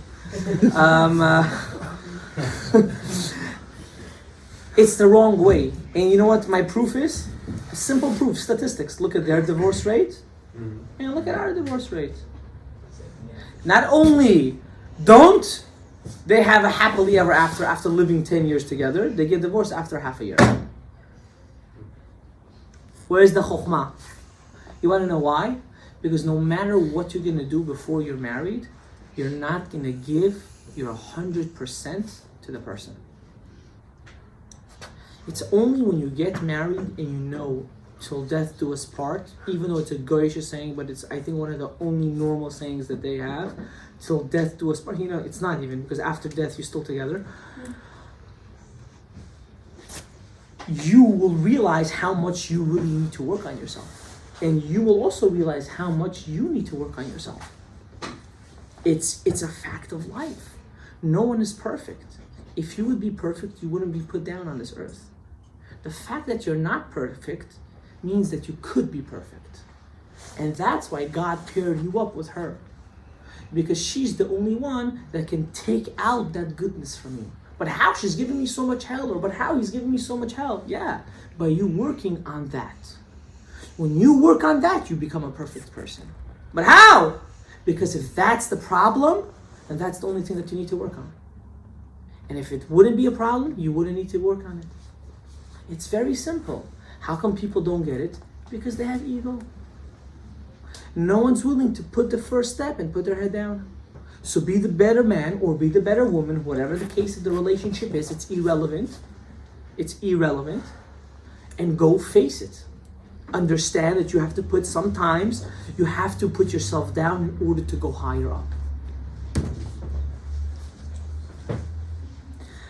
It's the wrong way. And you know what my proof is? Simple proof, statistics. Look at their divorce rate and look at our divorce rate. Not only don't they have a happily ever after living 10 years together, they get divorced after half a year. Where's the chokhmah? You want to know why? Because no matter what you're going to do before you're married, you're not going to give your 100% to the person. It's only when you get married and you know till death do us part, even though it's a goyish saying, but it's I think one of the only normal sayings that they have, till death do us part. You know, it's not even, because after death you're still together. You will realize how much you really need to work on yourself. And you will also realize how much you need to work on yourself. It's a fact of life. No one is perfect. If you would be perfect, you wouldn't be put down on this earth. The fact that you're not perfect means that you could be perfect. And that's why God paired you up with her. Because she's the only one that can take out that goodness from you. But how? She's giving me so much hell. Or but how? He's giving me so much hell. Yeah, by you working on that. When you work on that, you become a perfect person. But how? Because if that's the problem, then that's the only thing that you need to work on. And if it wouldn't be a problem, you wouldn't need to work on it. It's very simple. How come people don't get it? Because they have ego. No one's willing to put the first step and put their head down. So be the better man or be the better woman, whatever the case of the relationship is, it's irrelevant. It's irrelevant. And go face it. Understand that you have to sometimes you have to put yourself down in order to go higher up.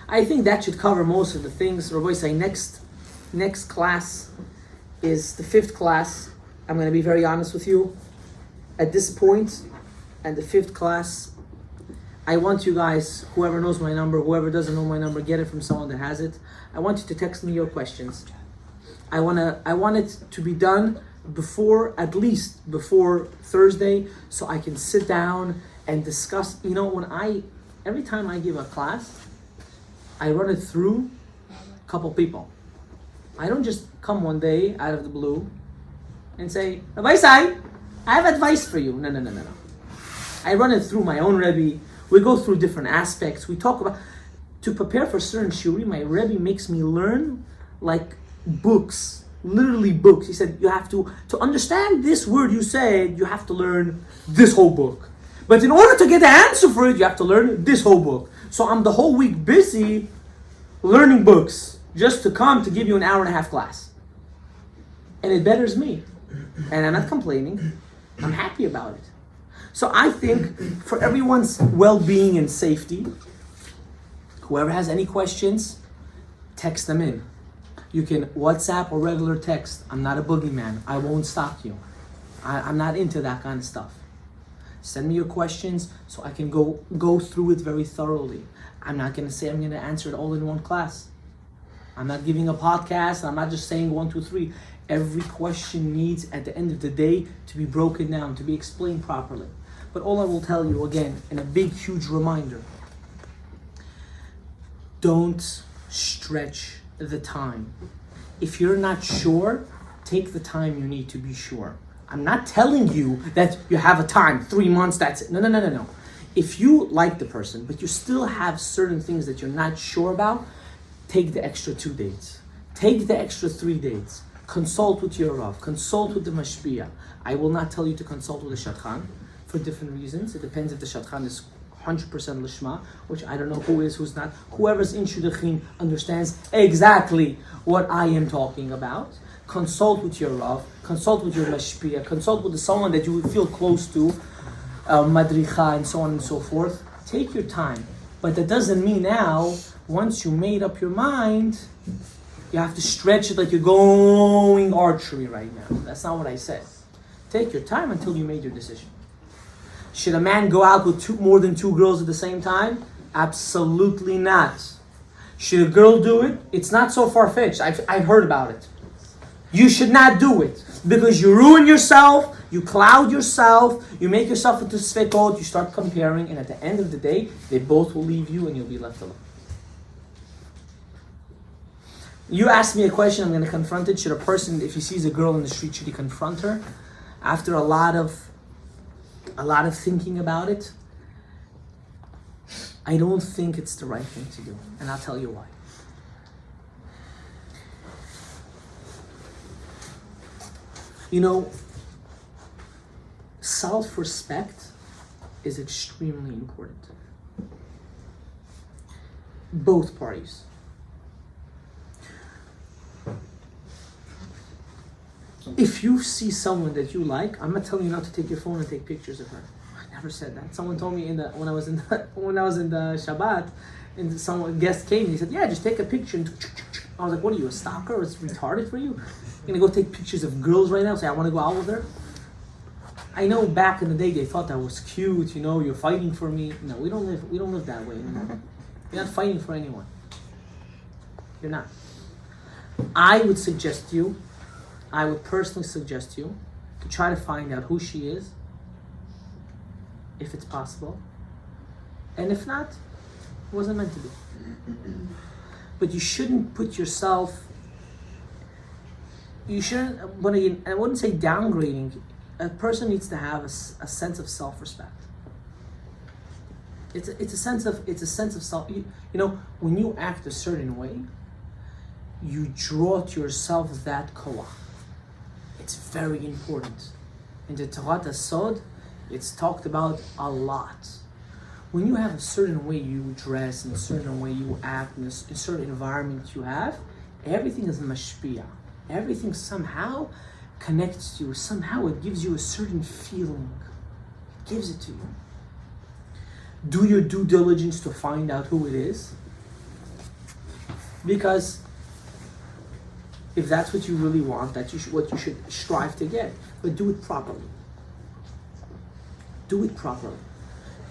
I think that should cover most of the things. Rabbi say next class is the 5th class. I'm going to be very honest with you. At this point, and the 5th class, I want you guys, whoever knows my number, whoever doesn't know my number, get it from someone that has it. I want you to text me your questions. I want it to be done at least before Thursday, so I can sit down and discuss. You know, every time I give a class, I run it through a couple people. I don't just come one day out of the blue and say, Rabbi Sai, I have advice for you. No. I run it through my own Rebbe. We go through different aspects. We talk about, to prepare for certain shiuri, my Rebbe makes me learn like books, literally books. He said, you have to understand this word you said, you have to learn this whole book. But in order to get the answer for it, you have to learn this whole book. So I'm the whole week busy learning books just to come to give you an hour and a half class. And it betters me. And I'm not complaining. I'm happy about it. So I think for everyone's well-being and safety, whoever has any questions, text them in. You can WhatsApp or regular text. I'm not a boogeyman. I won't stalk you. I'm not into that kind of stuff. Send me your questions so I can go through it very thoroughly. I'm not going to say I'm going to answer it all in one class. I'm not giving a podcast. I'm not just saying 1, 2, 3. Every question needs, at the end of the day, to be broken down, to be explained properly. But all I will tell you again, and a big, huge reminder, don't stretch the time. If you're not sure, take the time you need to be sure. I'm not telling you that you have a time, 3 months, that's it. No. If you like the person, but you still have certain things that you're not sure about, take the extra 2 dates. Take the extra 3 dates. Consult with your Rav. Consult with the Mashpia. I will not tell you to consult with the Shadchan for different reasons. It depends if the Shadchan is 100% Lishma, which I don't know who is, who's not. Whoever's in Shudachin understands exactly what I am talking about. Consult with your Rav. Consult with your Mashpia. Consult with someone that you would feel close to, Madricha, and so on and so forth. Take your time. But that doesn't mean now, once you made up your mind, you have to stretch it like you're going archery right now. That's not what I said. Take your time until you made your decision. Should a man go out with more than two girls at the same time? Absolutely not. Should a girl do it? It's not so far-fetched. I've heard about it. You should not do it because you ruin yourself, you cloud yourself, you make yourself into sfekot, you start comparing, and at the end of the day, they both will leave you and you'll be left alone. You asked me a question, I'm going to confront it. Should a person, if he sees a girl in the street, should he confront her? After a lot of thinking about it, I don't think it's the right thing to do, and I'll tell you why. You know, self-respect is extremely important. Both parties. If you see someone that you like, I'm not telling you not to take your phone and take pictures of her. I never said that. Someone told me when I was in the Shabbat, and a guest came and he said, "Yeah, just take a picture." And I was like, "What are you, a stalker? It's retarded for you? You're gonna go take pictures of girls right now? Say I want to go out with her?" I know back in the day they thought that was cute. You know, you're fighting for me. No, we don't live that way anymore. You're not fighting for anyone. You're not. I would personally suggest you to try to find out who she is, if it's possible. And if not, it wasn't meant to be. But you shouldn't put yourself, but again, I wouldn't say downgrading. A person needs to have a sense of self-respect. It's a sense of self. You know, when you act a certain way, you draw to yourself that koach. It's very important. In the Torah Sod, it's talked about a lot. When you have a certain way you dress, and a certain way you act, in a certain environment you have, everything is mashpia. Everything somehow connects to you. Somehow it gives you a certain feeling. It gives it to you. Do your due diligence to find out who it is. Because if that's what you really want, that's what you should strive to get. But do it properly. Do it properly.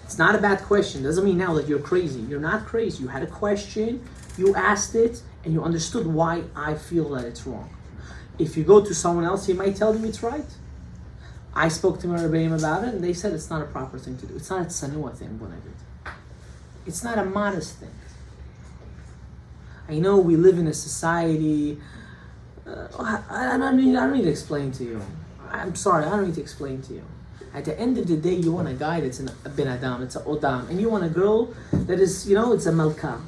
It's not a bad question. Doesn't mean now that you're crazy. You're not crazy. You had a question, you asked it, and you understood why I feel that it's wrong. If you go to someone else, he might tell you it's right. I spoke to my Rebbeim about it, and they said it's not a proper thing to do. It's not a tsanua thing, what I did. It's not a modest thing. I know we live in a society. I don't need to explain to you. I'm sorry, I don't need to explain to you. At the end of the day, you want a guy that's a ben adam, it's a odam, and you want a girl that is, it's a malka.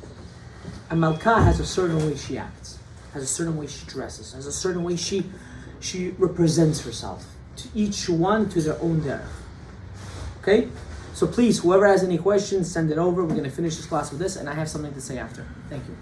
A malka has a certain way she acts, has a certain way she dresses, has a certain way she represents herself. To each one to their own derech. Okay? So please, whoever has any questions, send it over. We're going to finish this class with this, and I have something to say after. Thank you.